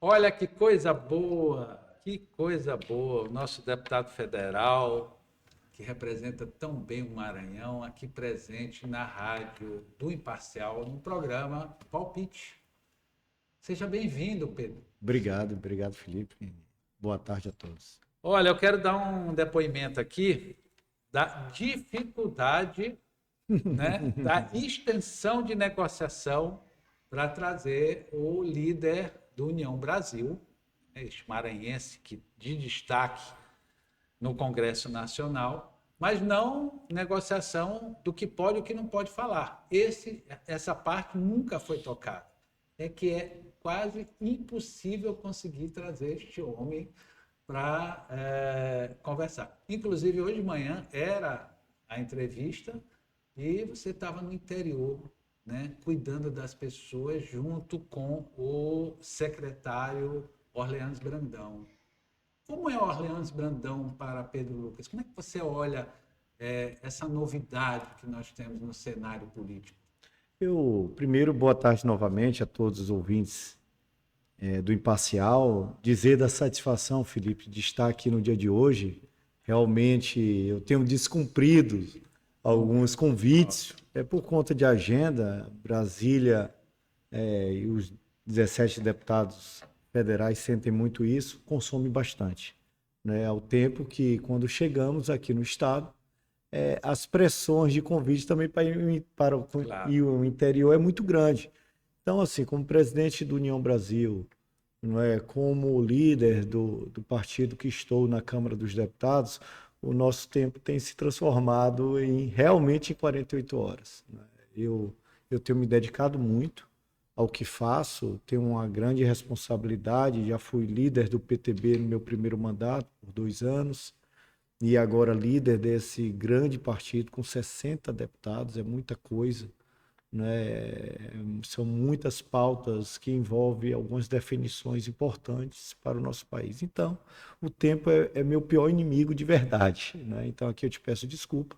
Olha que coisa boa. O nosso deputado federal, que representa tão bem o Maranhão, aqui presente na rádio do Imparcial, no programa Palpite. Seja bem-vindo, Pedro. Obrigado, Felipe. Boa tarde a todos. Olha, eu quero dar um depoimento aqui da dificuldade, né, da extensão de negociação para trazer o líder do União Brasil, este maranhense que de destaque no Congresso Nacional, mas não negociação do que pode e o que não pode falar. Essa parte nunca foi tocada. É que é quase impossível conseguir trazer este homem para conversar. Inclusive, hoje de manhã era a entrevista e você estava no interior, né, cuidando das pessoas junto com o secretário Orleans Brandão. Como é Orleans Brandão para Pedro Lucas? Como é que você olha essa novidade que nós temos no cenário político? Primeiro, boa tarde novamente a todos os ouvintes do Imparcial. Dizer da satisfação, Felipe, de estar aqui no dia de hoje. Realmente, eu tenho descumprido alguns convites, por conta de agenda. Brasília e os 17 deputados federais sentem muito isso, consome bastante. Né? Ao tempo que, quando chegamos aqui no Estado, as pressões de convite também Claro. ir o interior é muito grande. Então, assim, como presidente do União Brasil, não é, como líder do partido que estou na Câmara dos Deputados, o nosso tempo tem se transformado realmente em 48 horas. Né? Eu tenho me dedicado muito ao que faço, tenho uma grande responsabilidade, já fui líder do PTB no meu primeiro mandato, por 2 anos, e agora líder desse grande partido com 60 deputados, é muita coisa, né? São muitas pautas que envolvem algumas definições importantes para o nosso país. Então, o tempo é meu pior inimigo de verdade, né? Então, aqui eu te peço desculpa.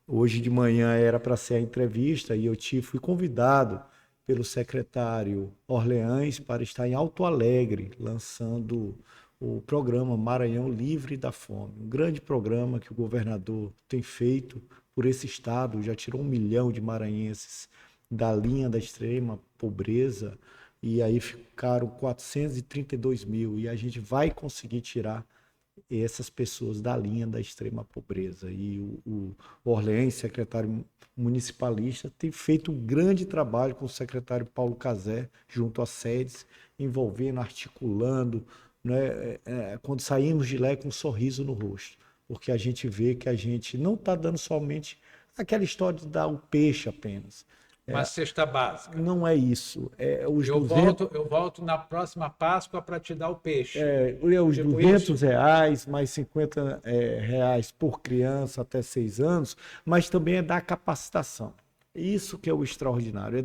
Hoje de manhã era para ser a entrevista e fui convidado pelo secretário Orleans para estar em Alto Alegre, lançando o programa Maranhão Livre da Fome. Um grande programa que o governador tem feito por esse estado, já tirou 1 milhão de maranhenses da linha da extrema pobreza, e aí ficaram 432 mil, e a gente vai conseguir tirar essas pessoas da linha da extrema pobreza. E o Orleans, secretário municipalista, tem feito um grande trabalho com o secretário Paulo Cazé, junto às sedes, envolvendo, articulando, né, quando saímos de lá com um sorriso no rosto, porque a gente vê que a gente não está dando somente aquela história de dar o peixe apenas. Uma cesta básica. Não é isso. Os Eu 200, volto, eu volto na próxima Páscoa para te dar o peixe. os Tipo R$ isso? 200, mais R$ 50 reais por criança até 6 anos, mas também é dar capacitação. Isso que é o extraordinário,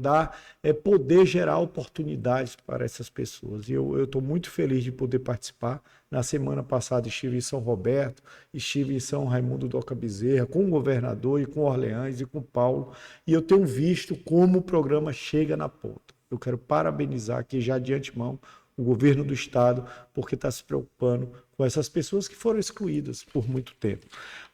é poder gerar oportunidades para essas pessoas. E eu estou muito feliz de poder participar. Na semana passada estive em São Roberto, estive em São Raimundo do Oca Bezerra, com o governador e com o Orleans e com o Paulo, e eu tenho visto como o programa chega na ponta. Eu quero parabenizar aqui já de antemão o governo do estado, porque está se preocupando com essas pessoas que foram excluídas por muito tempo.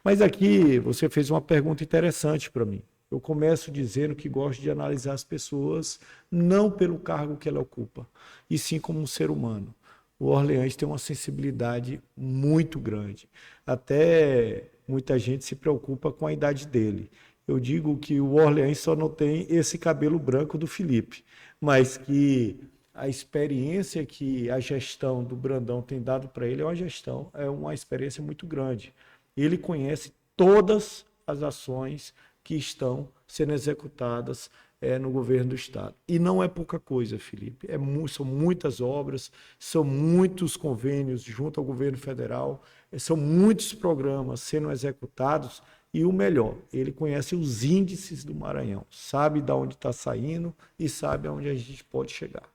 Mas aqui você fez uma pergunta interessante para mim. Eu começo dizendo que gosto de analisar as pessoas não pelo cargo que ela ocupa, e sim como um ser humano. O Orleans tem uma sensibilidade muito grande. Até muita gente se preocupa com a idade dele. Eu digo que o Orleans só não tem esse cabelo branco do Felipe, mas que a experiência que a gestão do Brandão tem dado para ele é uma experiência muito grande. Ele conhece todas as ações que estão sendo executadas no governo do estado. E não é pouca coisa, Felipe. São muitas obras, são muitos convênios junto ao governo federal, são muitos programas sendo executados. E o melhor, ele conhece os índices do Maranhão, sabe de onde está saindo e sabe aonde a gente pode chegar.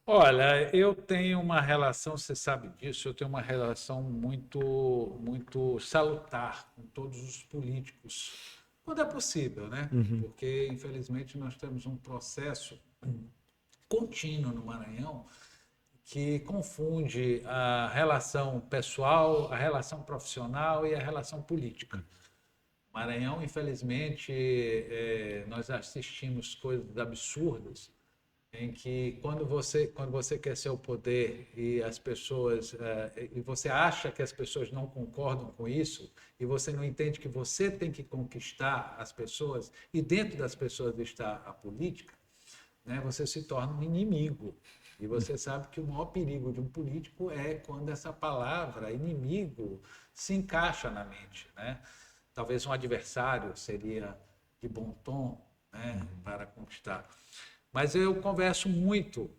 Olha, eu tenho uma relação, você sabe disso, eu tenho uma relação muito salutar com todos os políticos, quando é possível, né? Porque, infelizmente, nós temos um processo contínuo no Maranhão que confunde a relação pessoal, a relação profissional e a relação política. Maranhão, infelizmente, nós assistimos coisas absurdas em que quando você quer ser o poder e as pessoas e você acha que as pessoas não concordam com isso e você não entende que você tem que conquistar as pessoas e dentro das pessoas está a política, né, você se torna um inimigo. E você sabe que o maior perigo de um político é quando essa palavra inimigo se encaixa na mente, né? Talvez um adversário seria de bom tom, né, para conquistar. Mas eu converso muito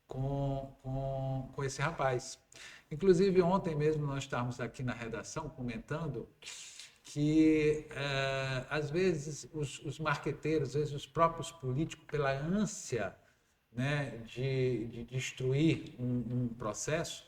com esse rapaz. Inclusive, ontem mesmo nós estávamos aqui na redação comentando que, às vezes, os marqueteiros, às vezes os próprios políticos, pela ânsia, né, de destruir um processo,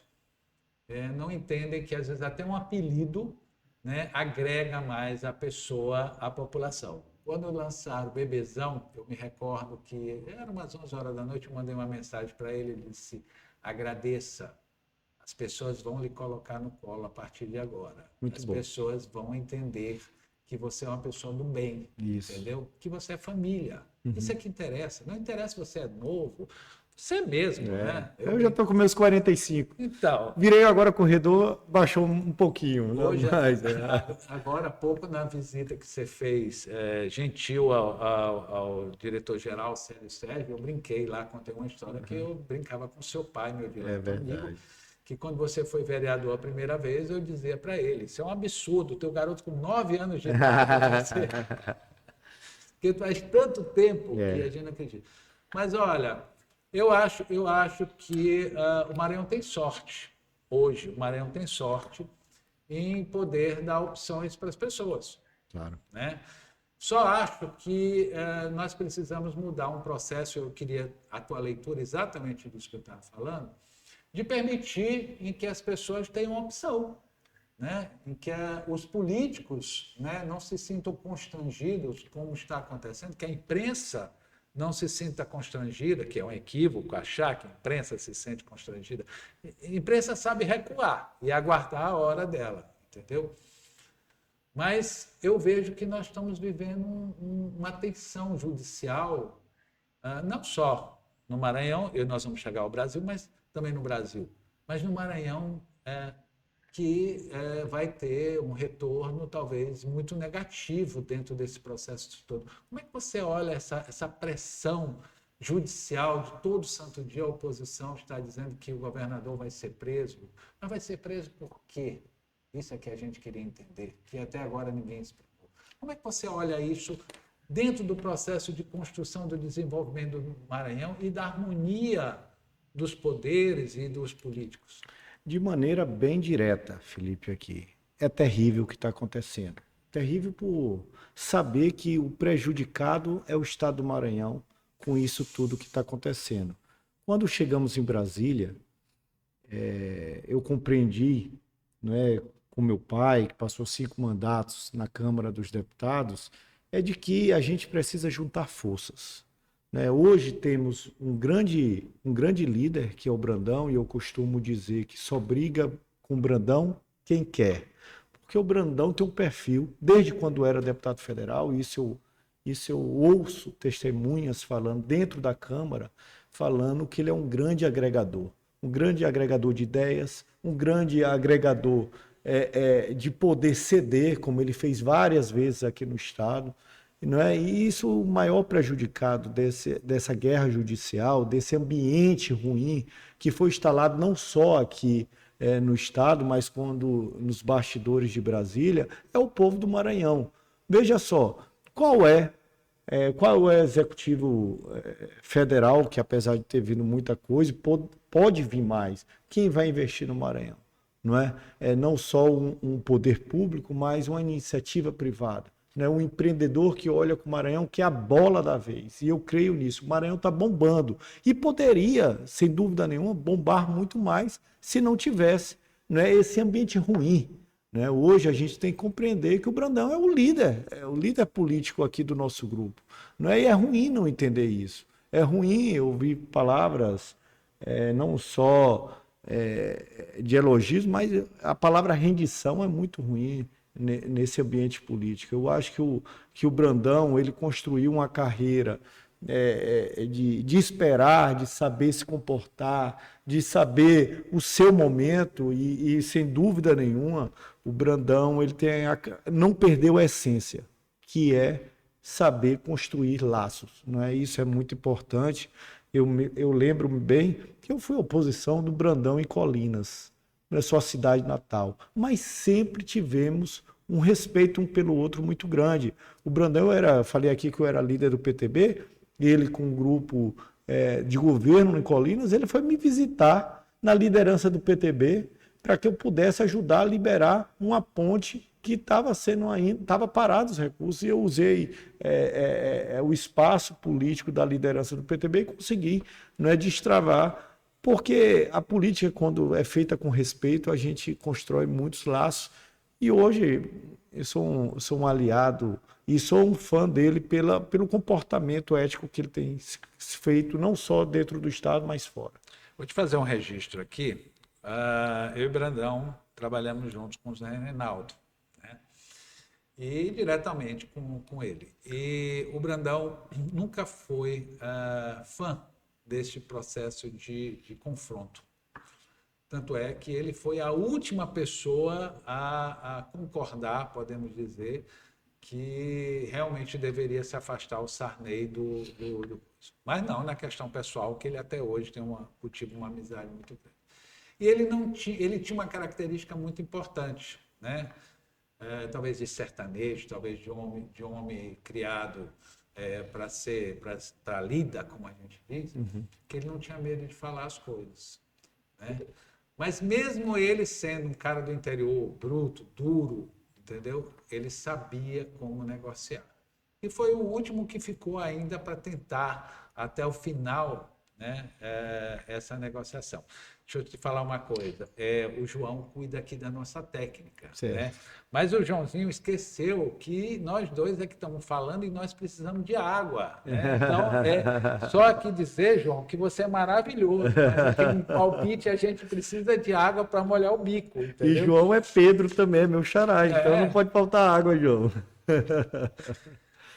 não entendem que, às vezes, até um apelido, né, agrega mais a pessoa à população. Quando lançaram o Bebezão, eu me recordo que era umas 11 horas da noite, eu mandei uma mensagem para ele, ele disse, agradeça, as pessoas vão lhe colocar no colo a partir de agora. As pessoas vão entender que você é uma pessoa do bem, entendeu? Que você é família. Isso é que interessa. Não interessa se você é novo, você mesmo, né? Eu já estou com meus 45. Então, virei agora corredor, baixou um pouquinho. Hoje, mas, agora há pouco, na visita que você fez, gentil ao diretor-geral Sérgio, eu brinquei lá, contei uma história que eu brincava com seu pai, meu diretor amigo, que quando você foi vereador a primeira vez, eu dizia para ele, isso é um absurdo, o teu garoto com 9 anos de idade, porque faz tanto tempo que a gente não acredita. Mas olha, eu acho que o Maranhão tem sorte, hoje o Maranhão tem sorte em poder dar opções para as pessoas. Claro. Né? Só acho que nós precisamos mudar um processo, eu queria a tua leitura exatamente disso que eu estava falando, de permitir em que as pessoas tenham opção, né? Em que os políticos, né, não se sintam constrangidos, como está acontecendo, que a imprensa não se sinta constrangida, que é um equívoco achar que a imprensa se sente constrangida. A imprensa sabe recuar e aguardar a hora dela, entendeu? Mas eu vejo que nós estamos vivendo uma tensão judicial, não só no Maranhão, e nós vamos chegar ao Brasil, mas também no Brasil, mas no Maranhão, que vai ter um retorno talvez muito negativo dentro desse processo todo. Como é que você olha essa pressão judicial de todo santo dia? A oposição está dizendo que o governador vai ser preso, mas vai ser preso por quê? Isso é que a gente queria entender, que até agora ninguém explicou. Como é que você olha isso dentro do processo de construção do desenvolvimento do Maranhão e da harmonia dos poderes e dos políticos? De maneira bem direta, Felipe, aqui. É terrível o que está acontecendo. Terrível por saber que o prejudicado é o Estado do Maranhão com isso tudo que está acontecendo. Quando chegamos em Brasília, eu compreendi, né, com meu pai, que passou 5 mandatos na Câmara dos Deputados, de que a gente precisa juntar forças. Hoje temos um grande líder, que é o Brandão, e eu costumo dizer que só briga com o Brandão quem quer. Porque o Brandão tem um perfil, desde quando era deputado federal, isso eu ouço testemunhas falando dentro da Câmara, falando que ele é um grande agregador de ideias, um grande agregador de poder ceder, como ele fez várias vezes aqui no Estado. E isso, o maior prejudicado dessa guerra judicial, desse ambiente ruim que foi instalado não só aqui no Estado, mas nos bastidores de Brasília, é o povo do Maranhão. Veja só, qual é o executivo federal, que apesar de ter vindo muita coisa, pode vir mais? Quem vai investir no Maranhão? Não só um poder público, mas uma iniciativa privada. Um empreendedor que olha com o Maranhão, que é a bola da vez. E eu creio nisso. O Maranhão está bombando. E poderia, sem dúvida nenhuma, bombar muito mais se não tivesse esse ambiente ruim. Hoje a gente tem que compreender que o Brandão é o líder político aqui do nosso grupo. E é ruim não entender isso. É ruim ouvir palavras não só de elogios, mas a palavra rendição é muito ruim nesse ambiente político. Eu acho que o Brandão ele construiu uma carreira de esperar, de saber se comportar, de saber o seu momento e sem dúvida nenhuma, o Brandão ele não perdeu a essência, que é saber construir laços. Não é? Isso é muito importante. Eu lembro-me bem que eu fui oposição do Brandão em Colinas, na sua cidade natal, mas sempre tivemos um respeito um pelo outro muito grande. O Brandão falei aqui que eu era líder do PTB, ele com um grupo de governo em Colinas, ele foi me visitar na liderança do PTB para que eu pudesse ajudar a liberar uma ponte que estava parado os recursos, e eu usei o espaço político da liderança do PTB e consegui, não é, destravar, porque a política, quando é feita com respeito, a gente constrói muitos laços, e hoje eu sou um aliado e sou um fã dele pelo comportamento ético que ele tem feito, não só dentro do Estado, mas fora. Vou te fazer um registro aqui. Eu e Brandão trabalhamos juntos com o Zé Reinaldo, né? E diretamente com ele. E o Brandão nunca foi fã deste processo de confronto. Tanto é que ele foi a última pessoa a concordar, podemos dizer, que realmente deveria se afastar o Sarney do... Mas não na questão pessoal, que ele até hoje tem cultiva uma amizade muito grande. E ele tinha uma característica muito importante, né? Talvez de sertanejo, talvez de homem criado para lida, como a gente diz, que ele não tinha medo de falar as coisas, né? Mas mesmo ele sendo um cara do interior, bruto, duro, entendeu? Ele sabia como negociar. E foi o último que ficou ainda para tentar, até o final, né, essa negociação. Deixa eu te falar uma coisa. O João cuida aqui da nossa técnica, né? Mas o Joãozinho esqueceu que nós dois é que estamos falando e nós precisamos de água, né? Então, só aqui dizer, João, que você é maravilhoso, mas aqui no palpite a gente precisa de água para molhar o bico, entendeu? E João é Pedro também, meu xará, então não pode faltar água, João.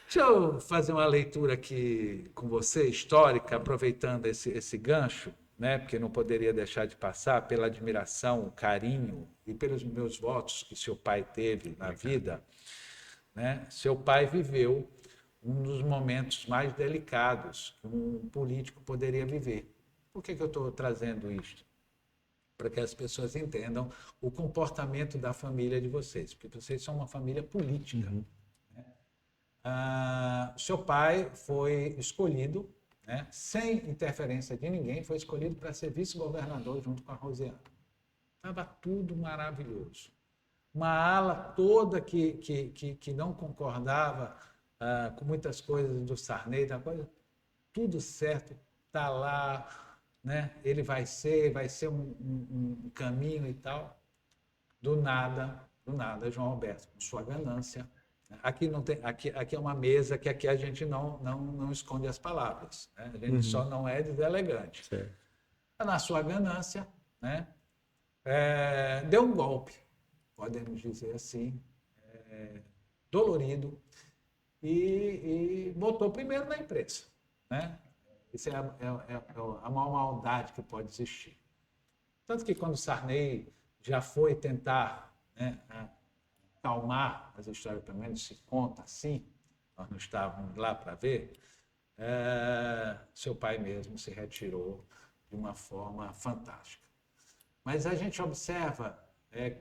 Deixa eu fazer uma leitura aqui com você, histórica, aproveitando esse gancho, né? Porque não poderia deixar de passar pela admiração, o carinho e pelos meus votos que seu pai teve na vida, né? Seu pai viveu um dos momentos mais delicados que um político poderia viver. Por que eu estou trazendo isto? Para que as pessoas entendam o comportamento da família de vocês, porque vocês são uma família política. Seu pai foi escolhido, né, sem interferência de ninguém, foi escolhido para ser vice-governador junto com a Rosiana. Estava tudo maravilhoso. Uma ala toda que não concordava com muitas coisas do Sarney, tudo certo, está lá, né? Ele vai ser um caminho e tal. Do nada, João Alberto, com sua ganância. Aqui não tem, aqui é uma mesa que aqui a gente não esconde as palavras, né? A gente só não é deselegante. Certo. Na sua ganância, né? Deu um golpe, podemos dizer assim, dolorido, e botou primeiro na imprensa, né? Isso é a maior maldade que pode existir. Tanto que quando Sarney já foi tentar, né, acalmar as histórias, pelo menos se conta assim, nós não estávamos lá para ver, seu pai mesmo se retirou de uma forma fantástica. Mas a gente observa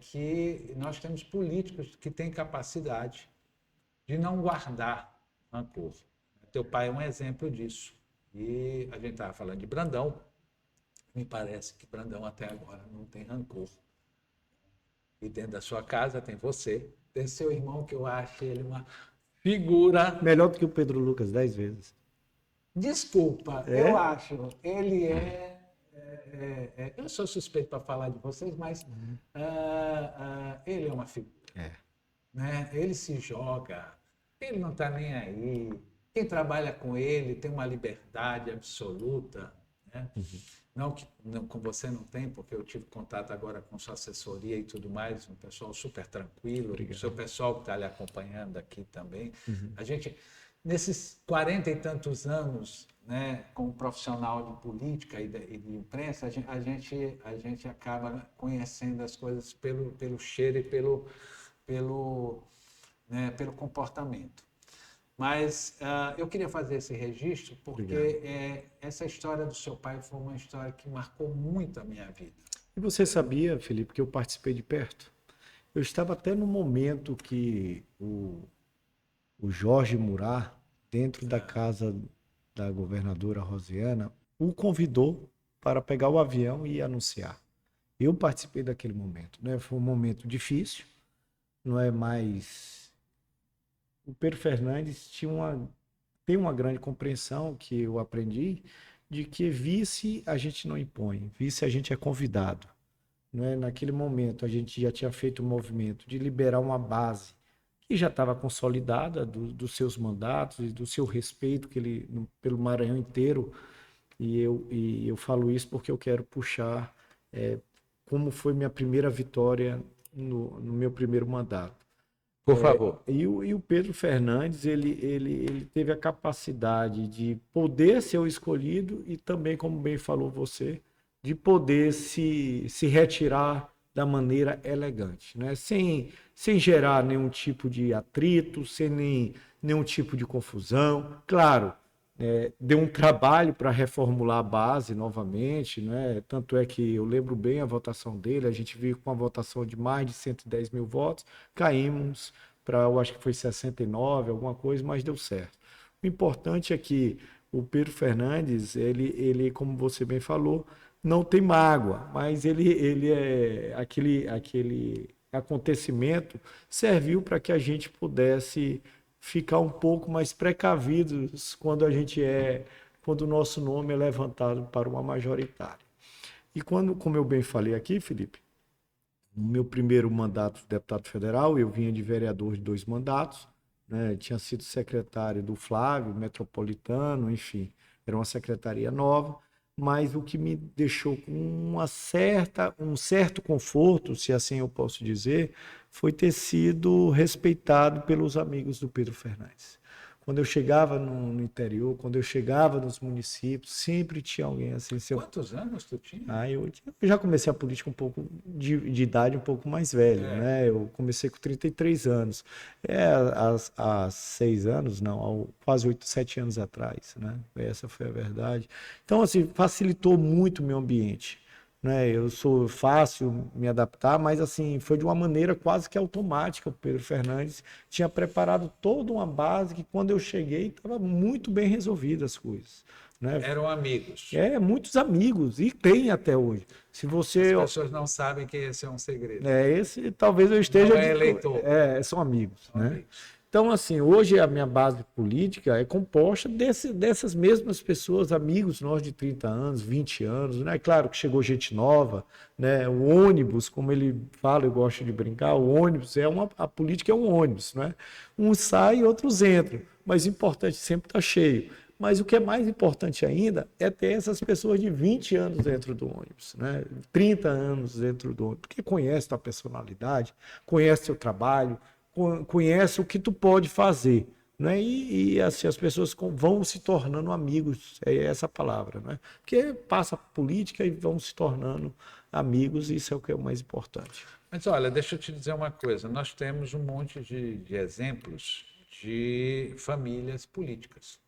que nós temos políticos que têm capacidade de não guardar rancor. Teu pai é um exemplo disso. E a gente estava falando de Brandão, me parece que Brandão até agora não tem rancor. E dentro da sua casa tem você, tem seu irmão, que eu acho ele uma figura... Melhor do que o Pedro Lucas 10 vezes. Desculpa, eu acho. Ele eu sou suspeito para falar de vocês, mas ele é uma figura. Né? Ele se joga, ele não está nem aí. Quem trabalha com ele tem uma liberdade absoluta. né? Não que com você não tem, porque eu tive contato agora com sua assessoria e tudo mais, um pessoal super tranquilo, o seu pessoal que está lhe acompanhando aqui também. A gente, nesses 40 e tantos anos, né, como profissional de política e de imprensa, a gente acaba conhecendo as coisas pelo cheiro e pelo comportamento. Mas eu queria fazer esse registro porque essa história do seu pai foi uma história que marcou muito a minha vida. E você sabia, Felipe, que eu participei de perto? Eu estava até no momento que o Jorge Murat, dentro da casa da governadora Rosiana, o convidou para pegar o avião e anunciar. Eu participei daquele momento, né? Foi um momento difícil, não é mais. O Pedro Fernandes tem uma grande compreensão que eu aprendi de que vice a gente não impõe, vice a gente é convidado. Não é? Naquele momento a gente já tinha feito o movimento de liberar uma base que já estava consolidada dos seus mandatos e do seu respeito que ele, pelo Maranhão inteiro. E eu falo isso porque eu quero puxar como foi minha primeira vitória no meu primeiro mandato. Por favor. E o Pedro Fernandes, ele teve a capacidade de poder ser o escolhido e também, como bem falou você, de poder se retirar da maneira elegante, né? Sem gerar nenhum tipo de atrito, sem nenhum tipo de confusão. Claro, deu um trabalho para reformular a base novamente, né? Tanto é que eu lembro bem a votação dele, a gente viu com uma votação de mais de 110 mil votos, caímos para, eu acho que foi 69, alguma coisa, mas deu certo. O importante é que o Pedro Fernandes, ele como você bem falou, não tem mágoa, mas ele aquele acontecimento serviu para que a gente pudesse ficar um pouco mais precavidos quando o nosso nome é levantado para uma majoritária. E quando, como eu bem falei aqui, Felipe, no meu primeiro mandato de deputado federal, eu vinha de vereador de 2 mandatos, né? Tinha sido secretário do Flávio, metropolitano, enfim, era uma secretaria nova, mas o que me deixou com um certo conforto, se assim eu posso dizer, foi ter sido respeitado pelos amigos do Pedro Fernandes. Quando eu chegava no interior, quando eu chegava nos municípios, sempre tinha alguém assim. Quantos anos tu tinha? Eu já comecei a política um pouco de idade um pouco mais velho, né? Eu comecei com 33 anos. Há 6 anos, não, quase 8, 7 anos atrás, né? Essa foi a verdade. Então, assim, facilitou muito o meu ambiente, né? Eu sou fácil me adaptar, mas assim, foi de uma maneira quase que automática. O Pedro Fernandes tinha preparado toda uma base que quando eu cheguei estava muito bem resolvidas as coisas, né? Eram amigos. Muitos amigos, e tem até hoje. Se você. As pessoas não sabem que esse é um segredo. Esse talvez eu esteja. Não é eleitor. São amigos, São né? amigos. Então, assim, hoje a minha base política é composta dessas mesmas pessoas, amigos nós de 30 anos, 20 anos, né? Claro que chegou gente nova, né? O ônibus, como ele fala, eu gosto de brincar, o ônibus a política é um ônibus, né? Uns saem, outros entram, mas o importante sempre está cheio. Mas o que é mais importante ainda é ter essas pessoas de 20 anos dentro do ônibus, né? 30 anos dentro do ônibus, porque conhece tua personalidade, conhece teu trabalho, conhece o que tu pode fazer, né? E assim as pessoas vão se tornando amigos, é essa a palavra, né? Porque passa a política e vão se tornando amigos, e isso é o que é o mais importante. Mas olha, deixa eu te dizer uma coisa, nós temos um monte de exemplos de famílias políticas.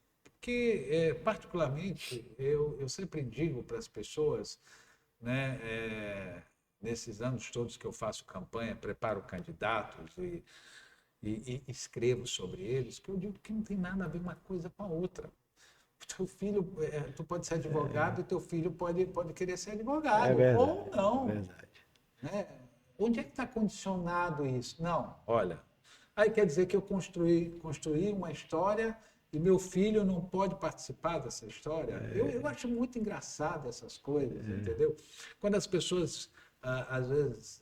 Que, particularmente, eu sempre digo para as pessoas, né, nesses anos todos que eu faço campanha, preparo candidatos e escrevo sobre eles, que eu digo que não tem nada a ver uma coisa com a outra. Teu filho, tu pode ser advogado e teu filho pode querer ser advogado, Verdade, ou não. verdade. Né? Onde é que está condicionado isso? Não, olha, aí quer dizer que eu construí uma história e meu filho não pode participar dessa história? Eu acho muito engraçado essas coisas, entendeu? Quando as pessoas, às vezes,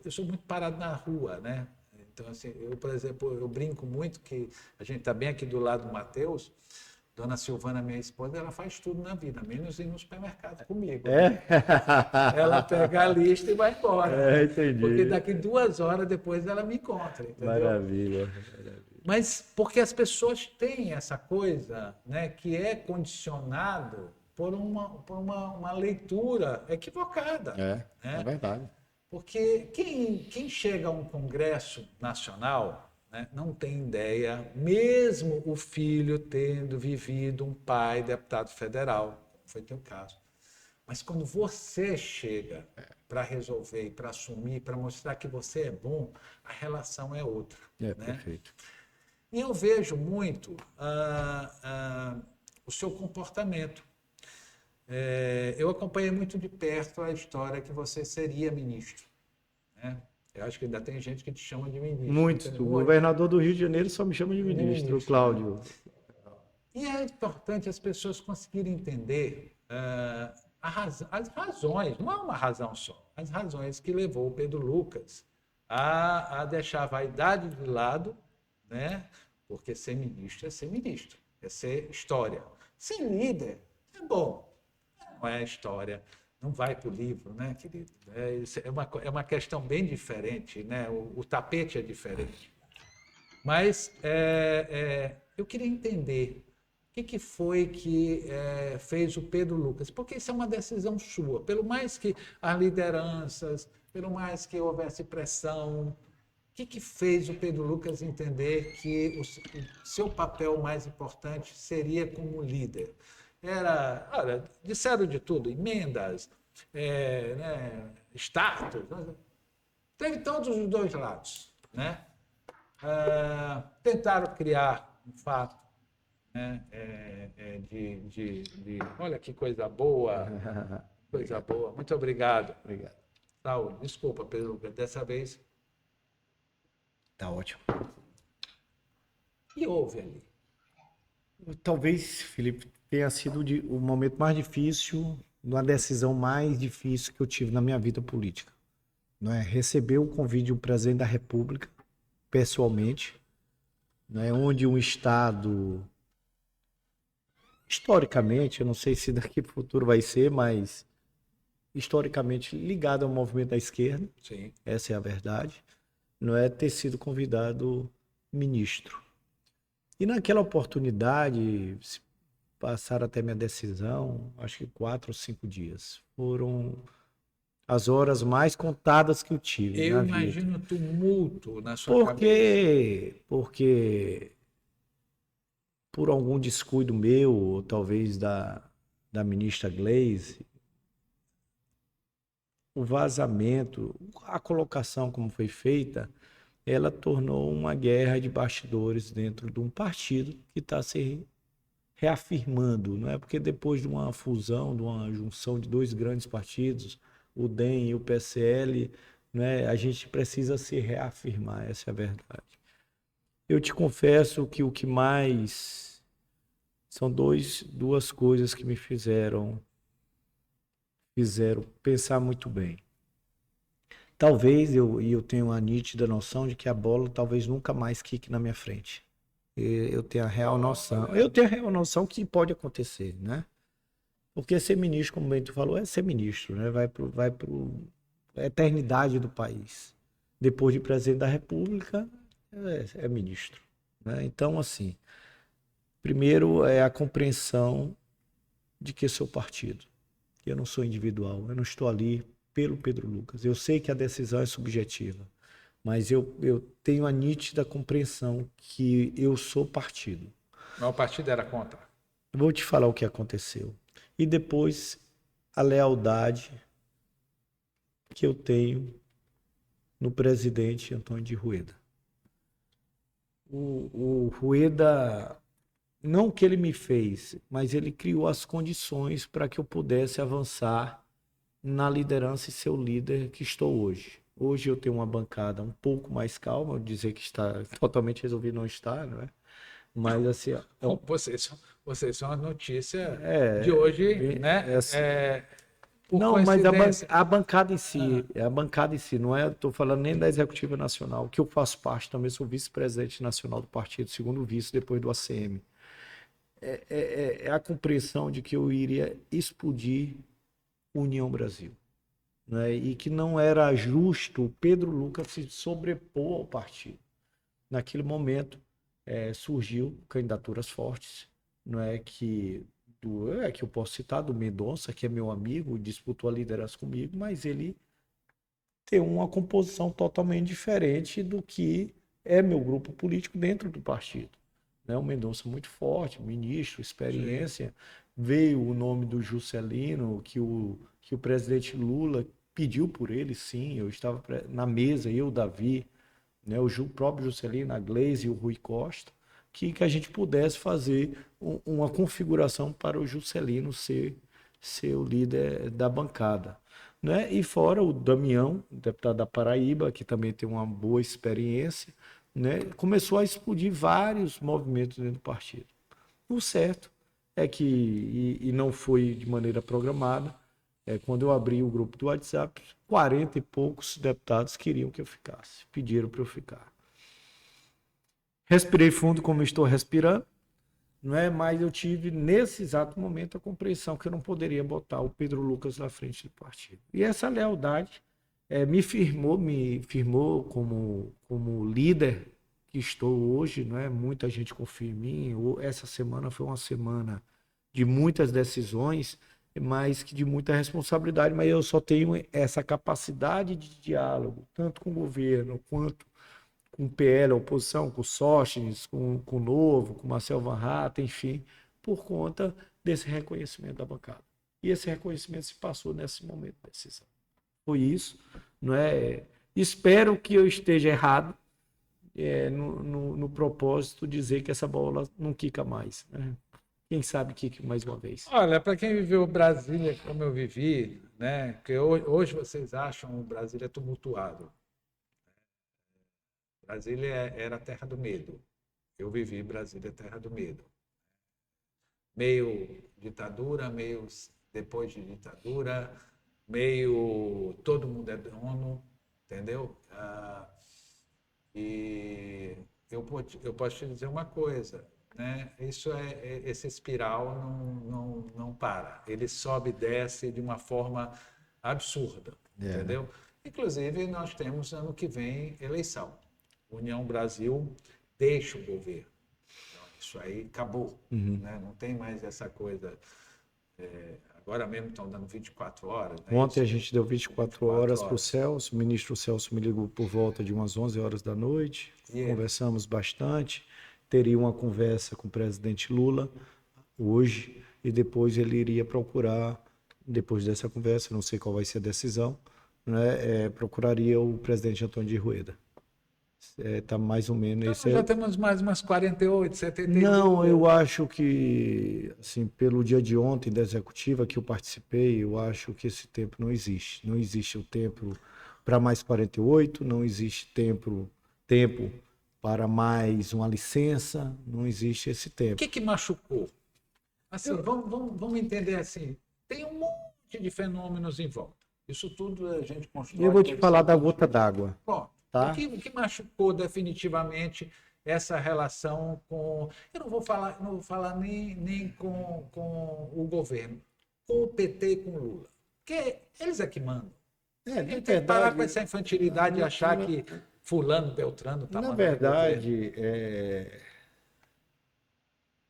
eu sou muito parado na rua, né? Então, assim, eu, por exemplo, eu brinco muito que a gente está bem aqui do lado do Matheus, Dona Silvana, minha esposa, ela faz tudo na vida, menos ir no supermercado comigo. É? Ela pega a lista e vai embora. Entendi. Porque daqui 2 horas depois ela me encontra, entendeu? Maravilha. Mas porque as pessoas têm essa coisa, né, que é condicionado por uma leitura equivocada. É né? verdade. Porque quem chega a um congresso nacional, né, não tem ideia, mesmo o filho tendo vivido um pai deputado federal, como foi teu caso. Mas quando você chega para resolver, para assumir, para mostrar que você é bom, a relação é outra. Né? Perfeito. E eu vejo muito o seu comportamento. Eu acompanhei muito de perto a história que você seria ministro. Né? Eu acho que ainda tem gente que te chama de ministro. Muito. O governador do Rio de Janeiro só me chama de ministro, Cláudio. E é importante as pessoas conseguirem entender as razões, não é uma razão só, as razões que levou o Pedro Lucas a deixar a vaidade de lado, né? Porque ser ministro, é ser história. Ser líder é bom, não é história, não vai para o livro, né, querido? É uma questão bem diferente, né? O tapete é diferente. Mas eu queria entender o que foi que fez o Pedro Lucas, porque isso é uma decisão sua. Pelo mais que as lideranças, pelo mais que houvesse pressão, o que fez o Pedro Lucas entender que o seu papel mais importante seria como líder? Olha, disseram de tudo, emendas, status, teve todos os dois lados, né? Tentaram criar um fato, né? Olha que coisa boa, coisa boa. Muito obrigado. Obrigado. Saúde. Desculpa, Pedro, dessa vez. Tá ótimo. E houve ali? Talvez, Felipe, tenha sido o momento mais difícil, uma decisão mais difícil que eu tive na minha vida política. Não é? Receber o convite do presidente da República, pessoalmente, né, onde um Estado, historicamente, eu não sei se daqui para o futuro vai ser, mas historicamente ligado ao movimento da esquerda, Sim. Essa é a verdade, não é ter sido convidado ministro. E naquela oportunidade, passaram até minha decisão, acho que 4 ou 5 dias. Foram as horas mais contadas que eu tive Eu na vida. imagino tumulto na sua cabeça. Porque por algum descuido meu, ou talvez da ministra Gleisi, o vazamento, a colocação como foi feita, ela tornou uma guerra de bastidores dentro de um partido que está se reafirmando, não é? Porque depois de uma fusão, de uma junção de 2 grandes partidos, o DEM e o PSL, né, a gente precisa se reafirmar, essa é a verdade. Eu te confesso que o que mais são duas coisas que me fizeram pensar muito bem. Talvez eu tenho uma nítida noção de que a bola talvez nunca mais quique na minpro frente. Eu tenho a real noção. Eu tenho a real noção que pode acontecer, né? Porque ser ministro, como bem tu falou, é ser ministro, né? Vai pro eternidade do país. Depois de presidente da República, é ministro, né? Então, assim, primeiro é a compreensão de que sou partido. Eu não sou individual, eu não estou ali pelo Pedro Lucas. Eu sei que a decisão é subjetiva, mas eu tenho a nítida compreensão que eu sou partido. Mas o partido era contra? Eu vou te falar o que aconteceu. E depois, a lealdade que eu tenho no presidente Antônio de Rueda. O Rueda, não que ele me fez, mas ele criou as condições para que eu pudesse avançar na liderança e ser o líder que estou hoje. Hoje eu tenho uma bancada um pouco mais calma, dizer que está totalmente resolvido não está, não é? Mas assim... Vocês são a notícia de hoje, né? Não, mas a bancada em si, não é, estou falando nem da Executiva Nacional, que eu faço parte, também sou vice-presidente nacional do partido, segundo vice depois do ACM. é a compreensão de que eu iria explodir União Brasil, né? E que não era justo o Pedro Lucas se sobrepor ao partido. Naquele momento, surgiu candidaturas fortes, não é que eu posso citar do Mendonça, que é meu amigo, disputou a liderança comigo, mas ele tem uma composição totalmente diferente do que é meu grupo político dentro do partido, né? O Mendonça muito forte, ministro, experiência. Sim. Veio o nome do Juscelino, que o presidente Lula pediu por ele, sim. Eu estava na mesa, eu, Davi, né, o próprio Juscelino, a Gleisi e o Rui Costa, que a gente pudesse fazer uma configuração para o Juscelino ser o líder da bancada, né? E fora o Damião, deputado da Paraíba, que também tem uma boa experiência, né? Começou a explodir vários movimentos dentro do partido. O certo é que, e não foi de maneira programada, quando eu abri o grupo do WhatsApp, 40 e poucos deputados queriam que eu ficasse, pediram para eu ficar. Respirei fundo como estou respirando, não é? Mas eu tive, nesse exato momento, a compreensão que eu não poderia botar o Pedro Lucas na frente do partido. E essa lealdade me firmou como líder que estou hoje, não é? Muita gente confia em mim. Essa semana foi uma semana de muitas decisões, mas que de muita responsabilidade, mas eu só tenho essa capacidade de diálogo, tanto com o governo quanto com o PL, a oposição, com o Sóstenes, com o Novo, com o Marcel Van Hatten, enfim, por conta desse reconhecimento da bancada. E esse reconhecimento se passou nesse momento de decisão. Foi isso, não é? Espero que eu esteja errado no propósito de dizer que essa bola não quica mais, né? Quem sabe quique mais uma vez. Olha, para quem viveu Brasília como eu vivi, né? Porque hoje vocês acham o Brasília tumultuado. Brasília era a terra do medo. Eu vivi Brasília, terra do medo. Meio ditadura, meio depois de ditadura, meio todo mundo é dono, entendeu? E eu posso te dizer uma coisa, né? Esse espiral não para. Ele sobe e desce de uma forma absurda, entendeu? Inclusive, nós temos ano que vem eleição. União Brasil deixa o governo. Então, isso aí acabou. Né? Não tem mais essa coisa. Agora mesmo estão dando 24 horas. Né? Ontem a gente deu 24 horas para o Celso. O ministro Celso me ligou por volta de umas 11 horas da noite. Conversamos bastante. Teria uma conversa com o presidente Lula hoje e depois ele iria procurar, depois dessa conversa, não sei qual vai ser a decisão, né? Procuraria o presidente Antônio de Rueda. Tá mais ou menos. Então, já temos mais umas 48, 72. Não, eu acho que, assim, pelo dia de ontem da executiva que eu participei, eu acho que esse tempo não existe. Não existe o tempo para mais 48, não existe tempo para mais uma licença, não existe esse tempo. O que machucou? Assim, vamos entender assim, tem um monte de fenômenos em volta. Isso tudo a gente constrói. Eu vou te falar da gota d'água. Bom, tá? O que machucou definitivamente essa relação com... Eu não vou falar nem com o governo, com o PT e com o Lula. Porque eles é que mandam. Tem que parar com essa infantilidade de achar que fulano, beltrano está mandando. Na verdade,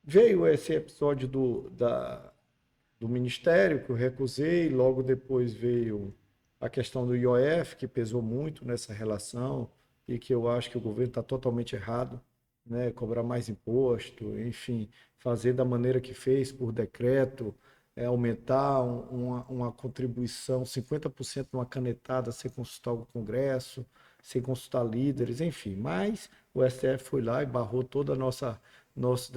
veio esse episódio do Ministério, que eu recusei, logo depois veio a questão do IOF, que pesou muito nessa relação, e que eu acho que o governo está totalmente errado, né? Cobrar mais imposto, enfim, fazer da maneira que fez, por decreto, aumentar uma contribuição, 50% numa canetada, sem consultar o Congresso, sem consultar líderes, enfim. Mas o STF foi lá e barrou toda a nosso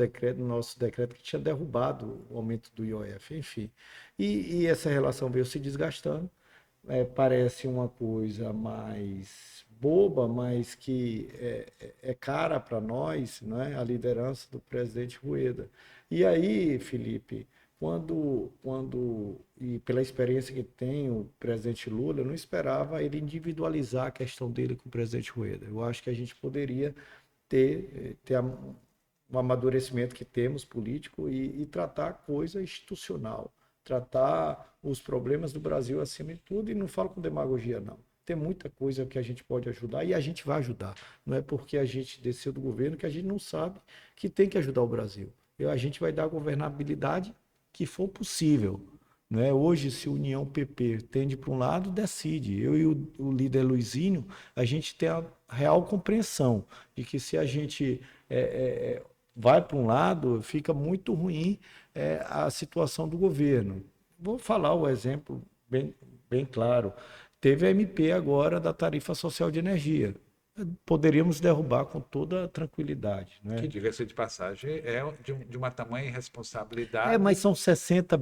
decreto que tinha derrubado o aumento do IOF, enfim. E essa relação veio se desgastando. Parece uma coisa mais boba, mas que é cara para nós, né? A liderança do presidente Rueda. E aí, Felipe, e pela experiência que tem o presidente Lula, eu não esperava ele individualizar a questão dele com o presidente Rueda. Eu acho que a gente poderia ter o amadurecimento que temos político e tratar a coisa institucional, tratar os problemas do Brasil acima de tudo, e não falo com demagogia, não. Tem muita coisa que a gente pode ajudar e a gente vai ajudar. Não é porque a gente desceu do governo que a gente não sabe que tem que ajudar o Brasil. A gente vai dar a governabilidade que for possível. Não é? Hoje, se a União PP tende para um lado, decide. Eu e o líder Luizinho, a gente tem a real compreensão de que se a gente vai para um lado, fica muito ruim a situação do governo. Vou falar o exemplo bem claro. Teve a MP agora da tarifa social de energia. Poderíamos derrubar com toda tranquilidade. Né? Que, diga-se de passagem, é de uma tamanha irresponsabilidade. Mas são 60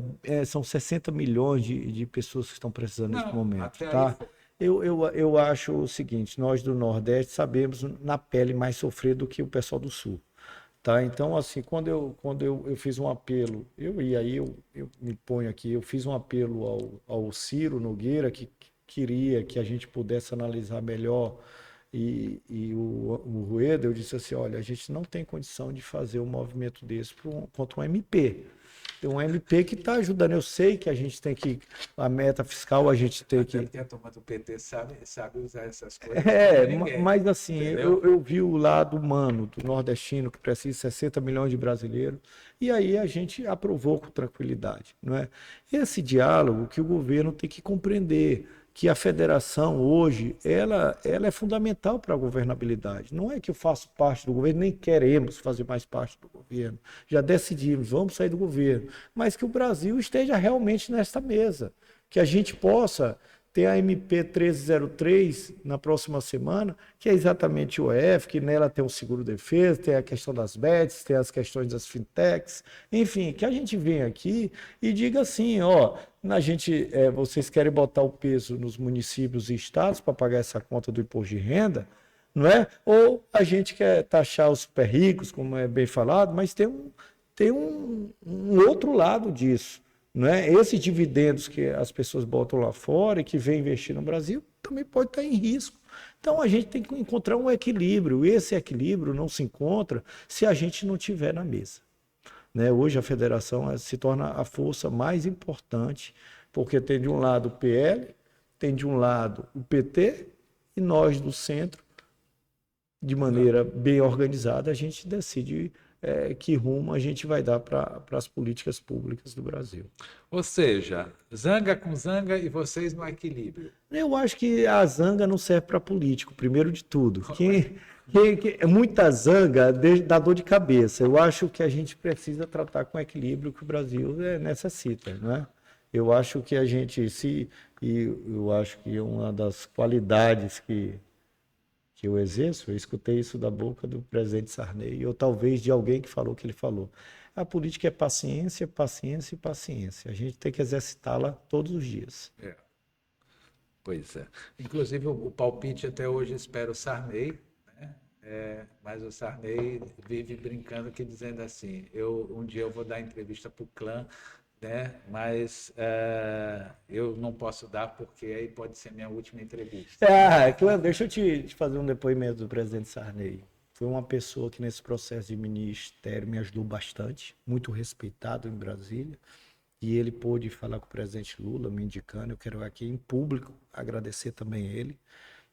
milhões de pessoas que estão precisando nesse Não, momento. até aí Tá? Eu acho o seguinte, nós do Nordeste sabemos na pele mais sofrer do que o pessoal do Sul. Tá? Então, assim, quando eu fiz um apelo, eu me ponho aqui, eu fiz um apelo ao Ciro Nogueira, que queria que a gente pudesse analisar melhor, e o Rueda, eu disse assim, olha, a gente não tem condição de fazer um movimento desse contra um MP. Tem um MP que está ajudando. Eu sei que a gente tem que, a meta fiscal, a gente tem até que... porque a turma do PT sabe usar essas coisas É, como ninguém, mas assim, entendeu? eu vi o lado humano do nordestino, que precisa de 60 milhões de brasileiros, e aí a gente aprovou com tranquilidade, não é? Esse diálogo que o governo tem que compreender, que a federação hoje, ela é fundamental para a governabilidade. Não é que eu faço parte do governo, nem queremos fazer mais parte do governo. Já decidimos, vamos sair do governo, mas que o Brasil esteja realmente nesta mesa, que a gente possa ter a MP 1303 na próxima semana, que é exatamente o EF, que nela tem o seguro-defesa, tem a questão das bets, tem as questões das fintechs, enfim, que a gente venha aqui e diga assim, ó, vocês querem botar o peso nos municípios e estados para pagar essa conta do imposto de renda, não é? Ou a gente quer taxar os super ricos, como é bem falado, mas tem um outro lado disso. Não é? Esses dividendos que as pessoas botam lá fora e que vêm investir no Brasil também pode estar em risco. Então a gente tem que encontrar um equilíbrio. Esse equilíbrio não se encontra se a gente não estiver na mesa. Né? Hoje a federação se torna a força mais importante, porque tem de um lado o PL, tem de um lado o PT, e nós do centro, de maneira bem organizada, a gente decide que rumo a gente vai dar para as políticas públicas do Brasil. Ou seja, zanga com zanga e vocês no equilíbrio. Eu acho que a zanga não serve para político, primeiro de tudo. Muita zanga dá dor de cabeça. Eu acho que a gente precisa tratar com equilíbrio que o Brasil necessita, não é? Eu acho que eu acho que uma das qualidades que eu exerço, eu escutei isso da boca do presidente Sarney, ou talvez de alguém que falou o que ele falou. A política é paciência, paciência e paciência. A gente tem que exercitá-la todos os dias. É, pois é. Inclusive, o palpite até hoje espera o Sarney, né? Mas o Sarney vive brincando aqui, dizendo assim, um dia eu vou dar entrevista para o clã, né? Mas eu não posso dar porque aí pode ser minha última entrevista. Clã, deixa eu te fazer um depoimento do presidente Sarney. Foi uma pessoa que nesse processo de ministério me ajudou bastante, muito respeitado em Brasília, e ele pôde falar com o presidente Lula, me indicando. Eu quero aqui em público agradecer também ele,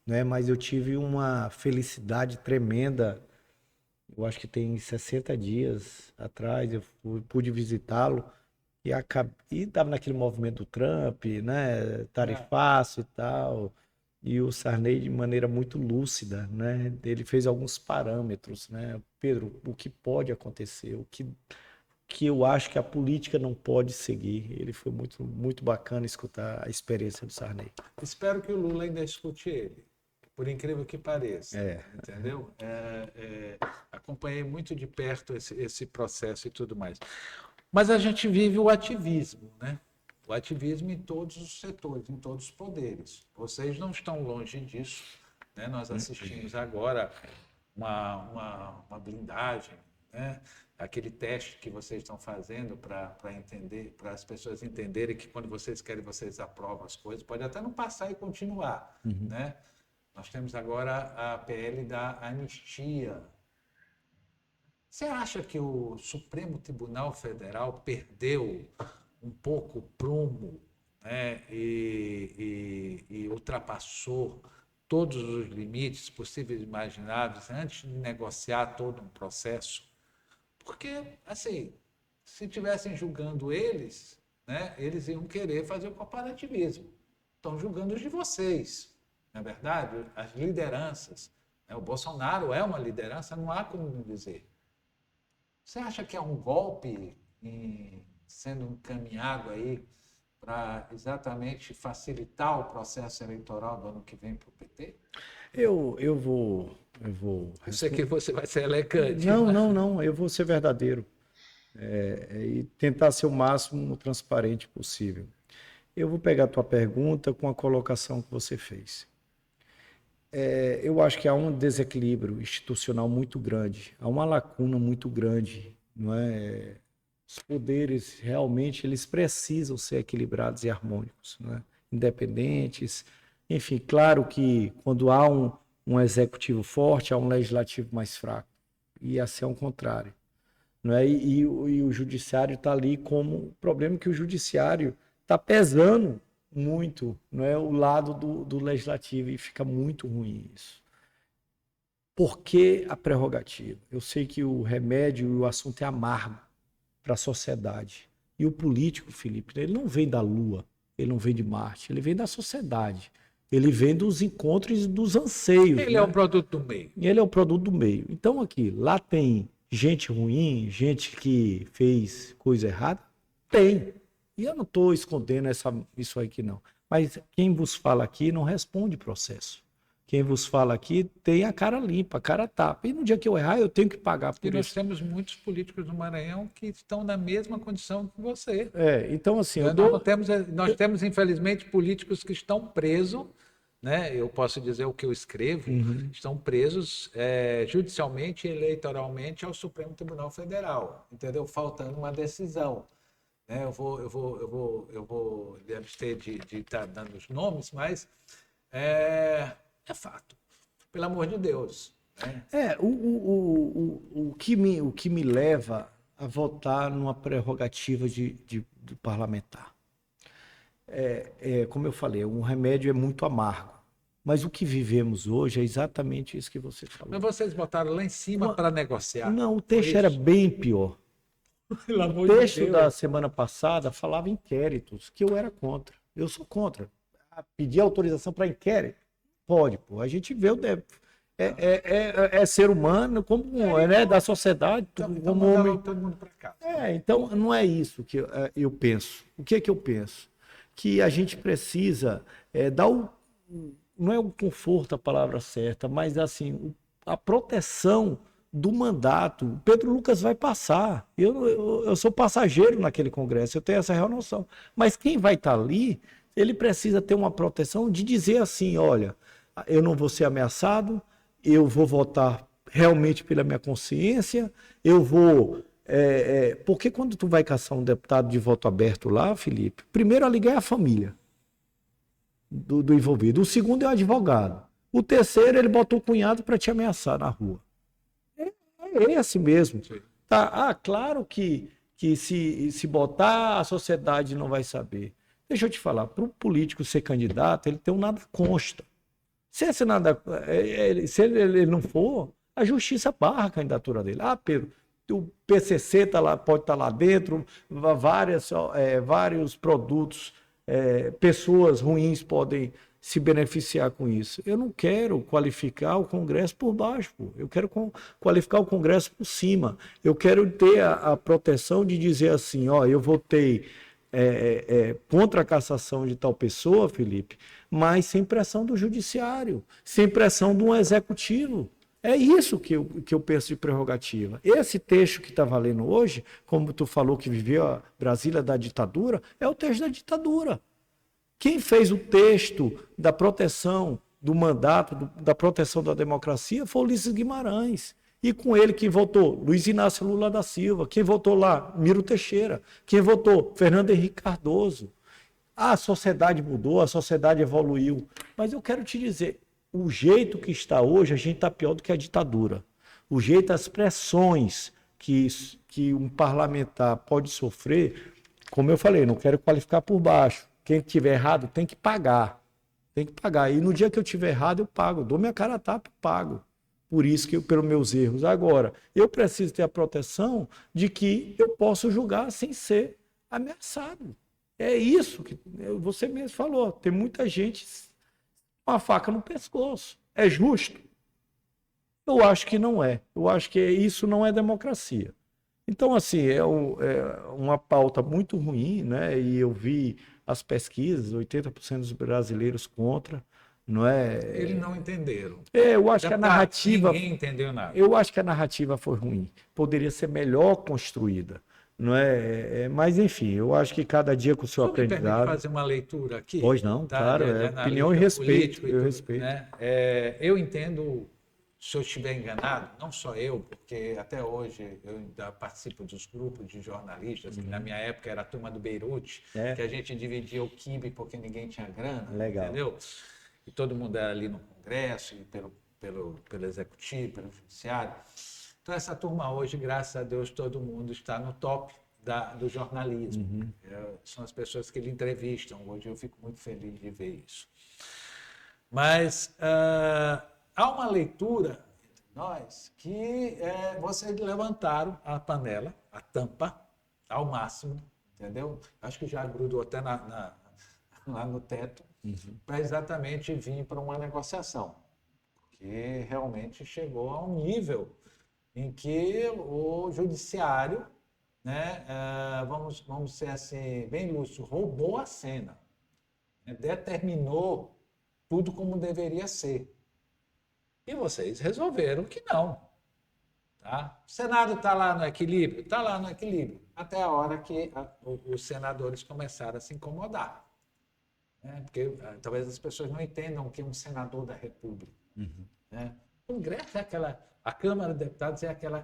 né? Mas eu tive uma felicidade tremenda. Eu acho que tem 60 dias atrás eu pude visitá-lo e estava naquele movimento do Trump, né, tarifaço e tal, e o Sarney de maneira muito lúcida, né, ele fez alguns parâmetros, né, Pedro, o que pode acontecer, o que eu acho que a política não pode seguir. Ele foi muito, muito bacana escutar a experiência do Sarney. Espero que o Lula ainda escute ele, por incrível que pareça. Entendeu? Acompanhei muito de perto esse processo e tudo mais. Mas a gente vive o ativismo, né? O ativismo em todos os setores, em todos os poderes. Vocês não estão longe disso, né? Nós assistimos agora uma blindagem, né? Aquele teste que vocês estão fazendo para entender, para as pessoas entenderem que quando vocês querem, vocês aprovam as coisas. Pode até não passar e continuar, né? Nós temos agora a PL da anistia, Você acha que o Supremo Tribunal Federal perdeu um pouco o prumo, né, e ultrapassou todos os limites possíveis e imagináveis antes de negociar todo um processo? Porque, assim, se estivessem julgando eles, né, eles iam querer fazer o comparativismo. Estão julgando os de vocês, não é verdade? As lideranças. Né? O Bolsonaro é uma liderança, não há como não dizer. Você acha que é um golpe sendo encaminhado aí para exatamente facilitar o processo eleitoral do ano que vem para o PT? Eu vou Eu sei que você vai ser elegante. Não, eu vou ser verdadeiro e tentar ser o máximo transparente possível. Eu vou pegar a tua pergunta com a colocação que você fez. Eu acho que há um desequilíbrio institucional muito grande, há uma lacuna muito grande, não é? Os poderes realmente eles precisam ser equilibrados e harmônicos, não é? Independentes. Enfim, claro que quando há um executivo forte, há um legislativo mais fraco. E assim é o contrário. Não é? E o judiciário está ali como o problema é que o judiciário está pesando muito, não é, o lado do legislativo e fica muito ruim isso. Por que a prerrogativa? Eu sei que o remédio e o assunto é amargo para a sociedade. E o político, Felipe, ele não vem da Lua, ele não vem de Marte, ele vem da sociedade. Ele vem dos encontros e dos anseios. Ele é um produto do meio. Ele é um produto do meio. Então aqui, lá tem gente ruim, gente que fez coisa errada? Tem. E eu não estou escondendo isso aqui, não. Mas quem vos fala aqui não responde processo. Quem vos fala aqui tem a cara limpa, a cara tapa. E no dia que eu errar, eu tenho que pagar por E isso. nós temos muitos políticos do Maranhão que estão na mesma condição que você. Então assim... Nós temos, infelizmente, políticos que estão presos, né? Eu posso dizer o que eu escrevo, estão presos judicialmente e eleitoralmente ao Supremo Tribunal Federal, entendeu? Faltando uma decisão. Eu vou me abster de estar dando os nomes, mas é fato, pelo amor de Deus. Né? O que me leva a votar numa prerrogativa do parlamentar. Como eu falei, um remédio é muito amargo. Mas o que vivemos hoje é exatamente isso que você falou. Mas vocês botaram lá em cima para negociar. Não, o texto era bem pior. O texto da semana passada falava inquéritos, que eu era contra. Eu sou contra. Pedir autorização para inquérito? Pode, pô. A gente vê o ser humano como né, da sociedade. Então como homem. Todo mundo para cá. Então não é isso que eu penso. O que é que eu penso? Que a gente precisa dar não é o conforto a palavra certa, mas assim, a proteção do mandato. O Pedro Lucas vai passar. Eu sou passageiro naquele congresso, eu tenho essa real noção. Mas quem vai estar ali, ele precisa ter uma proteção de dizer assim, olha, eu não vou ser ameaçado, eu vou votar realmente pela minha consciência, eu vou... porque quando tu vai caçar um deputado de voto aberto lá, Felipe, primeiro a ligar é a família do envolvido. O segundo é o advogado. O terceiro, ele botou o cunhado para te ameaçar na rua. É assim mesmo. Tá? Claro que se botar, a sociedade não vai saber. Deixa eu te falar, para o político ser candidato, ele tem um nada consta. Se ele não for, a justiça barra a candidatura dele. Pedro, o PCC pode estar lá dentro, vários produtos, pessoas ruins podem se beneficiar com isso. Eu não quero qualificar o Congresso por baixo, pô. Eu quero qualificar o Congresso por cima. Eu quero ter a proteção de dizer assim, eu votei contra a cassação de tal pessoa, Felipe, mas sem pressão do judiciário, sem pressão de um executivo. É isso que eu penso de prerrogativa. Esse texto que está valendo hoje, como tu falou que viveu a Brasília da ditadura, é o texto da ditadura. Quem fez o texto da proteção do mandato, da proteção da democracia, foi o Ulisses Guimarães. E com ele quem votou? Luiz Inácio Lula da Silva. Quem votou lá? Miro Teixeira. Quem votou? Fernando Henrique Cardoso. A sociedade mudou, a sociedade evoluiu. Mas eu quero te dizer, o jeito que está hoje, a gente está pior do que a ditadura. O jeito, as pressões que um parlamentar pode sofrer, como eu falei, não quero qualificar por baixo. Quem tiver errado tem que pagar. Tem que pagar. E no dia que eu tiver errado, eu pago. Dou minha cara a tapa e pago. Por isso que pelos meus erros. Agora, eu preciso ter a proteção de que eu posso julgar sem ser ameaçado. É isso que você mesmo falou. Tem muita gente com a faca no pescoço. É justo? Eu acho que não é. Eu acho que isso não é democracia. Então, assim, é uma pauta muito ruim, né? E eu vi as pesquisas, 80% dos brasileiros contra, não é? Eles não entenderam. Eu acho que a narrativa, ninguém entendeu nada. eu acho que a narrativa foi ruim. Poderia ser melhor construída, não é? Mas enfim, eu acho que cada dia com o seu aprendizado. Me permite fazer uma leitura aqui? Pois não, claro, opinião e respeito. Eu respeito. Né? Eu entendo. Se eu estiver enganado, não só eu, porque até hoje eu ainda participo dos grupos de jornalistas, que na minha época era a turma do Beirute, que a gente dividia o quibe porque ninguém tinha grana, entendeu? E todo mundo era ali no Congresso, e pelo Executivo, pelo Judiciário. Então essa turma hoje, graças a Deus, todo mundo está no top do jornalismo. São as pessoas que lhe entrevistam. Hoje eu fico muito feliz de ver isso. Mas... há uma leitura entre nós que vocês levantaram a panela, a tampa, ao máximo, entendeu? Acho que já grudou até lá no teto, para exatamente vir para uma negociação. Porque realmente chegou a um nível em que o judiciário, né, vamos ser assim, bem lúcido, roubou a cena, né, determinou tudo como deveria ser. E vocês resolveram que não. Tá? O Senado está lá no equilíbrio? Está lá no equilíbrio. Até a hora que os senadores começaram a se incomodar. Porque talvez as pessoas não entendam o que é um senador da República. Né? O Congresso é aquela... A Câmara de Deputados é aquela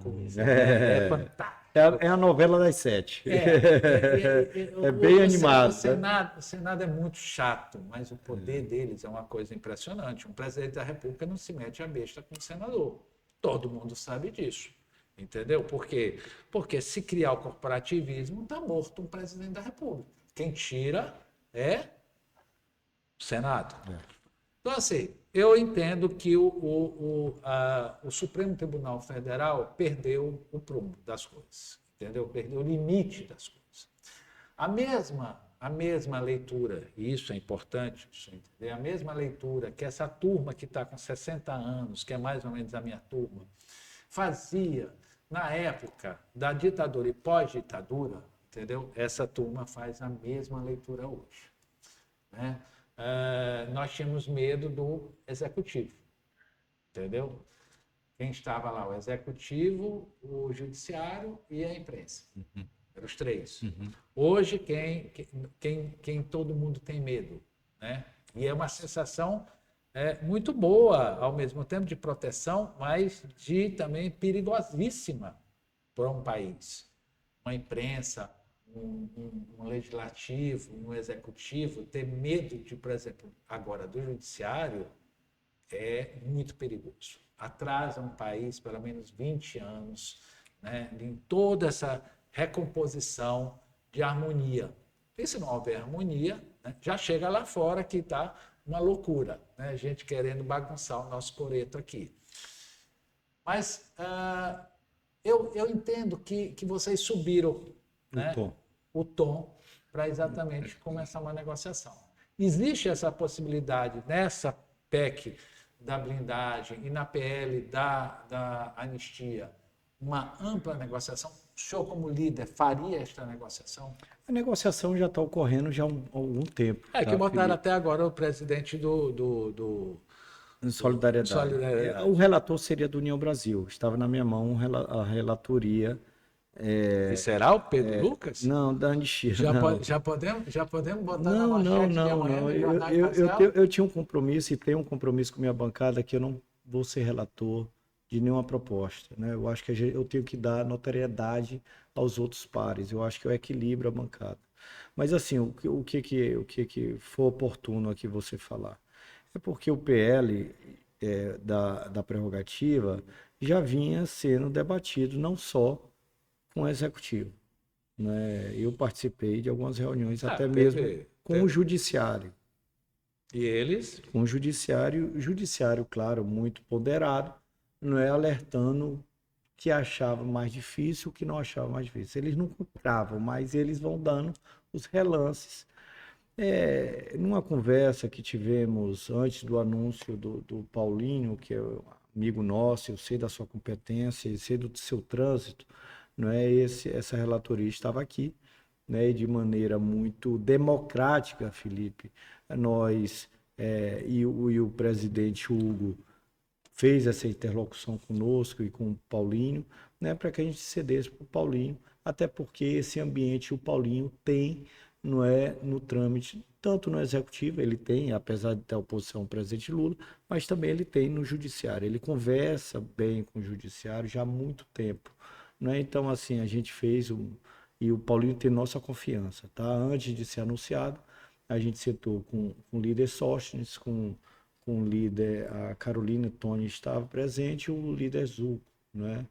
coisa. É fantástica. É a novela das 7. É bem animado. O Senado é muito chato, mas o poder deles é uma coisa impressionante. Um presidente da República não se mete a besta com um senador. Todo mundo sabe disso. Entendeu? Por quê? Porque se criar o corporativismo, está morto um presidente da República. Quem tira é o Senado. Então, assim, eu entendo que o Supremo Tribunal Federal perdeu o prumo das coisas, entendeu? Perdeu o limite das coisas. A mesma leitura, e isso é importante, entender, a mesma leitura que essa turma que está com 60 anos, que é mais ou menos a minha turma, fazia na época da ditadura e pós-ditadura, entendeu? Essa turma faz a mesma leitura hoje, né? Nós tínhamos medo do executivo, entendeu? Quem estava lá? O executivo, o judiciário e a imprensa. Eram os três. Hoje, quem todo mundo tem medo, né? E é uma sensação muito boa, ao mesmo tempo de proteção, mas de também perigosíssima para um país. Uma imprensa, um legislativo, um executivo, ter medo de, por exemplo, agora do judiciário é muito perigoso. Atrasa um país pelo menos 20 anos, né, em toda essa recomposição de harmonia. E se não houver harmonia, né, já chega lá fora que está uma loucura, né, gente querendo bagunçar o nosso coreto aqui. Mas eu entendo que vocês subiram, né, o tom para exatamente começar uma negociação. Existe essa possibilidade nessa PEC da blindagem e na PL da anistia, uma ampla negociação? O senhor, como líder, faria esta negociação? A negociação já está ocorrendo já há algum tempo. Que botaram até agora o presidente do Solidariedade. O relator seria do União Brasil. Estava na minha mão a relatoria. E será o Pedro Lucas? Não, da anistia. Já podemos botar na manchete de amanhã no Jornal Imparcial? Eu tinha um compromisso e tenho um compromisso com minha bancada que eu não vou ser relator de nenhuma proposta, né? Eu acho que eu tenho que dar notoriedade aos outros pares. Eu acho que eu equilibro a bancada. Mas assim, o que for oportuno aqui você falar? É porque o PL da prerrogativa já vinha sendo debatido não só com o executivo, né? Eu participei de algumas reuniões, até mesmo com o judiciário. E eles? Com o judiciário, claro, muito ponderado, não é, alertando que achava mais difícil, o que não achava mais difícil. Eles não compravam, mas eles vão dando os relances. Numa conversa que tivemos antes do anúncio do Paulinho, que é um amigo nosso, eu sei da sua competência, eu sei do seu trânsito, não é? Essa relatoria estava aqui, né? E de maneira muito democrática, Felipe, nós e o presidente Hugo fez essa interlocução conosco e com o Paulinho, né, para que a gente cedesse para o Paulinho, até porque esse ambiente o Paulinho tem, não é, no trâmite, tanto no executivo, ele tem, apesar de ter oposição ao presidente Lula, mas também ele tem no judiciário. Ele conversa bem com o judiciário já há muito tempo, né? Então, assim, a gente fez e o Paulinho tem nossa confiança, tá? Antes de ser anunciado, a gente sentou com o líder Sóstenes, com o líder, a Carolina Tony estava presente, e o líder Zuco, né?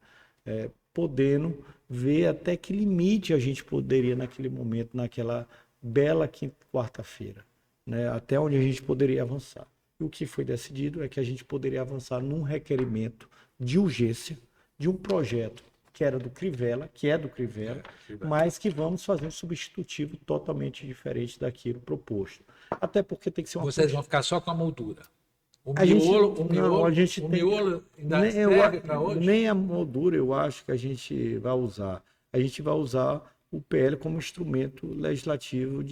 Podendo ver até que limite a gente poderia naquele momento, naquela bela quarta-feira, né? Até onde a gente poderia avançar. E o que foi decidido é que a gente poderia avançar num requerimento de urgência de um projeto que era do Crivella, que é do Crivella, mas que vamos fazer um substitutivo totalmente diferente daquilo proposto. Até porque tem que ser uma... Vocês vão ficar só com a moldura. O A gente, miolo, não, a gente o tem, miolo ainda nem, serve para hoje? nem a moldura eu acho que a gente vai usar. A gente vai usar o PL como instrumento legislativo,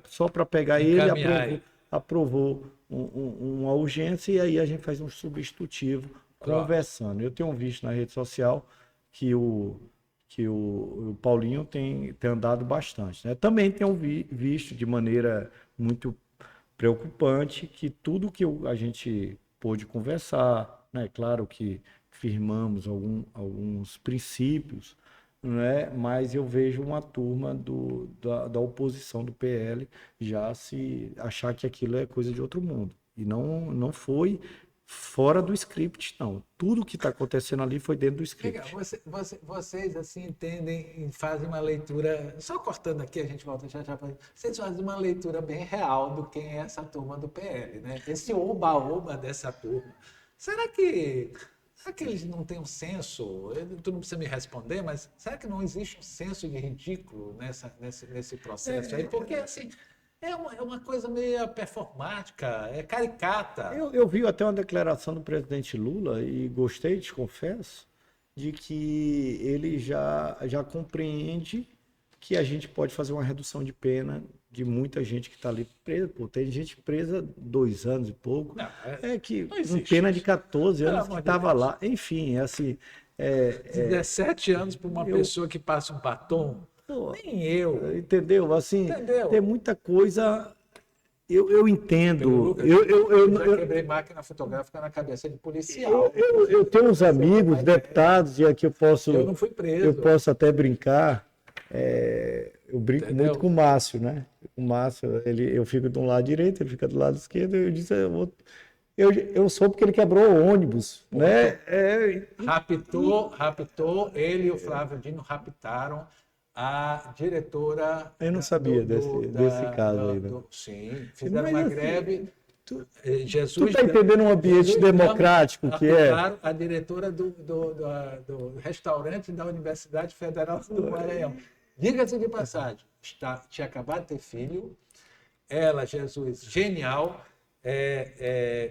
só para pegar ele, aprovou uma urgência e aí a gente faz um substitutivo conversando. Eu tenho visto na rede social que o Paulinho tem andado bastante, né? Também tenho visto de maneira muito preocupante que tudo que a gente pôde conversar, né? Claro que firmamos alguns princípios, né? Mas eu vejo uma turma da oposição do PL já se achar que aquilo é coisa de outro mundo. E não foi fora do script, não. Tudo que está acontecendo ali foi dentro do script. Legal. Vocês assim entendem e fazem uma leitura, só cortando aqui, a gente volta já. Vocês fazem uma leitura bem real do quem é essa turma do PL, né? Esse oba-oba dessa turma. Será que eles não têm um senso? Tu não precisa me responder, mas será que não existe um senso de ridículo nesse processo aí? Porque assim, é uma coisa meio performática, é caricata. Eu vi até uma declaração do presidente Lula e gostei, te confesso, de que ele já compreende que a gente pode fazer uma redução de pena de muita gente que está ali presa. Pô, tem gente presa 2 anos e pouco. Não, que com pena de 14 anos que estava lá. Enfim, assim... 17 anos para uma pessoa que passa um batom. Pô, nem eu. Entendeu? Assim, Entendeu? Tem muita coisa. Eu entendo. Eu já quebrei máquina fotográfica na cabeça de policial. Eu tenho uns amigos, deputados, e aqui eu posso. Eu não fui preso. Eu posso até brincar. Eu brinco Entendeu? muito com o Márcio, né? O Márcio, eu fico do lado direito, ele fica do lado esquerdo. Eu disse, eu soube porque ele quebrou o ônibus, né? Raptou, ele e o Flávio Dino raptaram a diretora. Eu não sabia desse caso aí, né? Sim, fizeram uma greve. Tu Jesus está entendendo um ambiente democrático que é? Claro, a diretora do restaurante da Universidade Federal do Maranhão. Diga-se de passagem, tinha acabado de ter filho, ela, Jesus, genial,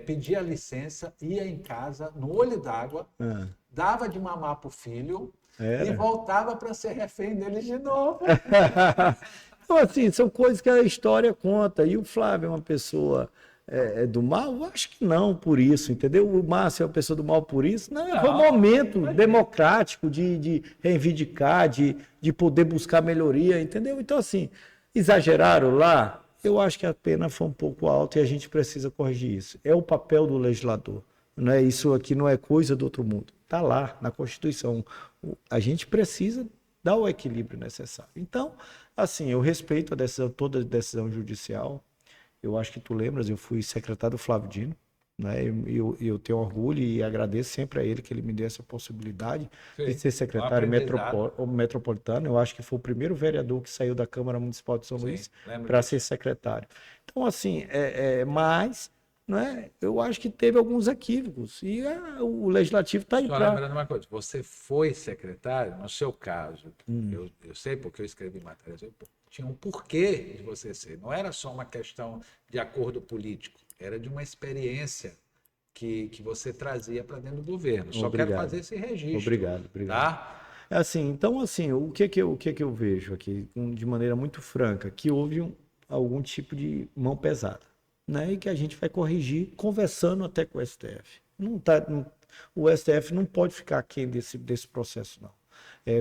pedia licença, ia em casa, no olho d'água, dava de mamar para o filho e voltava para ser refém dele de novo. Então, assim, são coisas que a história conta. E o Flávio é uma pessoa do mal? Eu acho que não, por isso, entendeu? O Márcio é uma pessoa do mal por isso? Não, foi um momento democrático de reivindicar, de poder buscar melhoria, entendeu? Então, assim, exageraram lá? Eu acho que a pena foi um pouco alta e a gente precisa corrigir isso. É o papel do legislador. Não é, isso aqui não é coisa do outro mundo. Está lá, na Constituição. A gente precisa dar o equilíbrio necessário. Então, assim, eu respeito a decisão, toda a decisão judicial. Eu acho que tu lembras, eu fui secretário do Flávio Dino, né? Eu tenho orgulho e agradeço sempre a ele que ele me deu essa possibilidade de Sim. ser Um secretário aprendizado. metropolitano. Eu acho que foi o primeiro vereador que saiu da Câmara Municipal de São Sim, Luís lembro para disso. ser secretário. Então, assim, mas, não é? Eu acho que teve alguns equívocos e o legislativo está aí Só para. lembrando uma coisa, você foi secretário, no seu caso, eu sei porque eu escrevi matérias, tinha um porquê de você ser, não era só uma questão de acordo político, era de uma experiência que você trazia para dentro do governo. Só quero Obrigado, fazer esse registro, obrigado, obrigado. tá? É assim, então, assim, o que que eu vejo aqui, de maneira muito franca, que houve algum tipo de mão pesada, né? E que a gente vai corrigir conversando até com o STF. O STF não pode ficar aquém desse processo, não.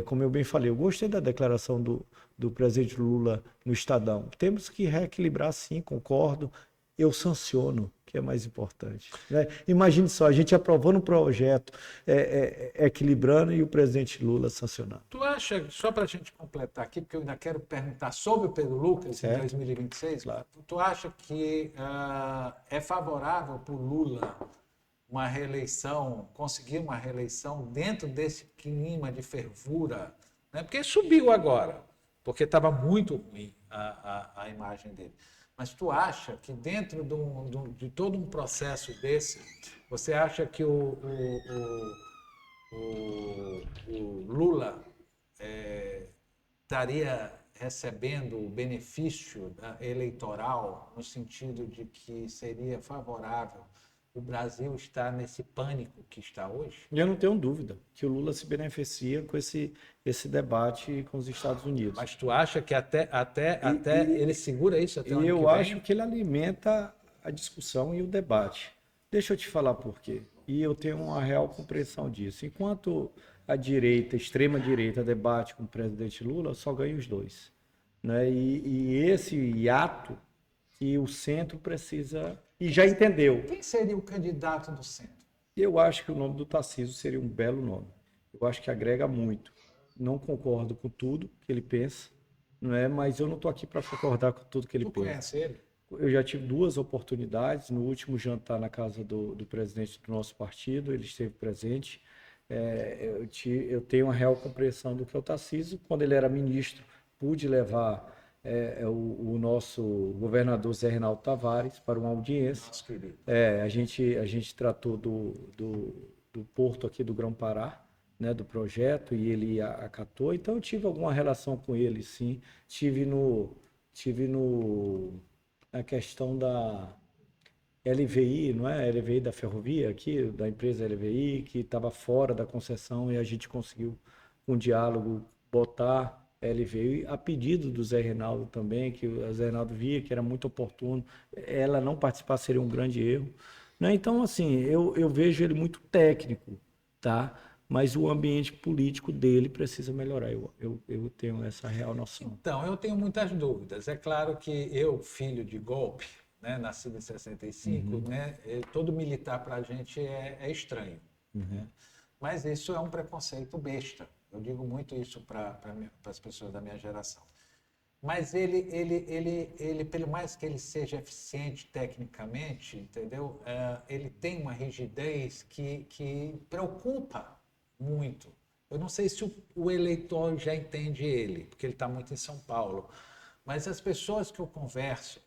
Como eu bem falei, eu gostei da declaração do presidente Lula no Estadão. Temos que reequilibrar, sim, concordo. Eu sanciono, que é mais importante, né? Imagine só, a gente aprovando um projeto, equilibrando e o presidente Lula sancionando. Tu acha, só para a gente completar aqui, porque eu ainda quero perguntar sobre o Pedro Lucas em Certo? 2026, Claro. tu acha que é favorável para o Lula uma reeleição, conseguir uma reeleição dentro desse clima de fervura, né? Porque subiu agora, porque estava muito ruim a imagem dele. Mas tu acha que dentro de todo um processo desse, você acha que o Lula estaria recebendo o benefício eleitoral no sentido de que seria favorável o Brasil estar nesse pânico que está hoje? E eu não tenho dúvida que o Lula se beneficia com esse debate com os Estados Unidos. Mas tu acha que até ele segura isso até o E ano que eu acho vem? que ele alimenta a discussão e o debate. Deixa eu te falar por quê. E eu tenho uma real compreensão disso. Enquanto a direita, a extrema-direita, debate com o presidente Lula, só ganha os dois, né? E esse hiato que o centro precisa, e já entendeu. Quem seria o candidato do centro? Eu acho que o nome do Tarcísio seria um belo nome. Eu acho que agrega muito. Não concordo com tudo que ele pensa, não é? Mas eu não estou aqui para concordar com tudo que ele Tu pensa. conhece ele? Eu já tive duas oportunidades. No último jantar na casa do presidente do nosso partido, ele esteve presente. Eu tenho uma real compreensão do que é o Tarcísio. Quando ele era ministro, pude levar o nosso governador Zé Reinaldo Tavares para uma audiência. Nosso querido. A gente tratou do porto aqui do Grão-Pará, né, do projeto, e ele acatou. Então eu tive alguma relação com ele, sim. Tive na questão da LVI, não é? LVI da ferrovia aqui, da empresa LVI, que estava fora da concessão e a gente conseguiu, com diálogo, botar LVI a pedido do Zé Reinaldo também, que o Zé Reinaldo via que era muito oportuno. Ela não participar seria um grande erro, né? Então, assim, eu vejo ele muito técnico, tá? Mas o ambiente político dele precisa melhorar. Eu tenho essa real noção. Então, eu tenho muitas dúvidas. É claro que eu, filho de golpe, né, nascido em 65, né, todo militar para a gente é estranho. Né? Mas isso é um preconceito besta. Eu digo muito isso para as pessoas da minha geração. Mas ele, pelo mais que ele seja eficiente tecnicamente, entendeu? Ele tem uma rigidez que preocupa muito. Eu não sei se o eleitor já entende ele, porque ele está muito em São Paulo. Mas as pessoas que eu converso,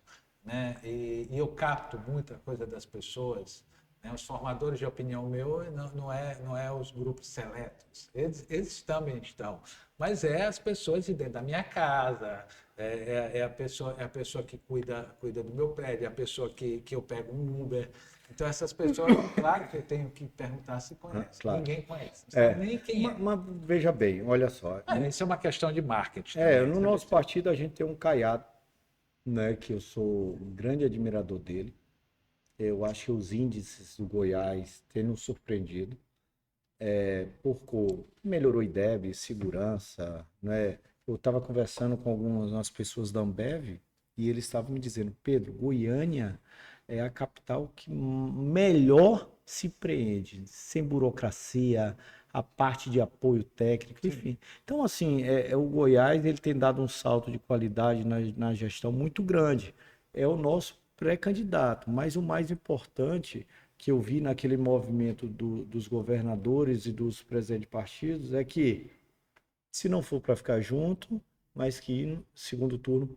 né, e eu capto muita coisa das pessoas, né, os formadores de opinião meu não é os grupos seletos, eles também estão, mas é as pessoas de dentro da minha casa, é a pessoa que cuida do meu prédio, é a pessoa que eu pego um Uber. Então essas pessoas, claro que eu tenho que perguntar se conhece. Claro. Ninguém conhece, não sabe nem quem é. Mas veja bem, olha só. Isso é uma questão de marketing também. No nosso partido a gente tem um Caiado, né, que eu sou um grande admirador dele. Eu acho que os índices do Goiás têm nos surpreendido. Melhorou IDEB, segurança, né? Eu estava conversando com algumas pessoas da Ambev e eles estavam me dizendo, Pedro, Goiânia é a capital que melhor se preende, sem burocracia, a parte de apoio técnico, enfim. Então, assim, o Goiás ele tem dado um salto de qualidade na gestão muito grande. É o nosso pré-candidato, mas o mais importante que eu vi naquele movimento dos governadores e dos presidentes de partidos é que, se não for para ficar junto, mas que no segundo turno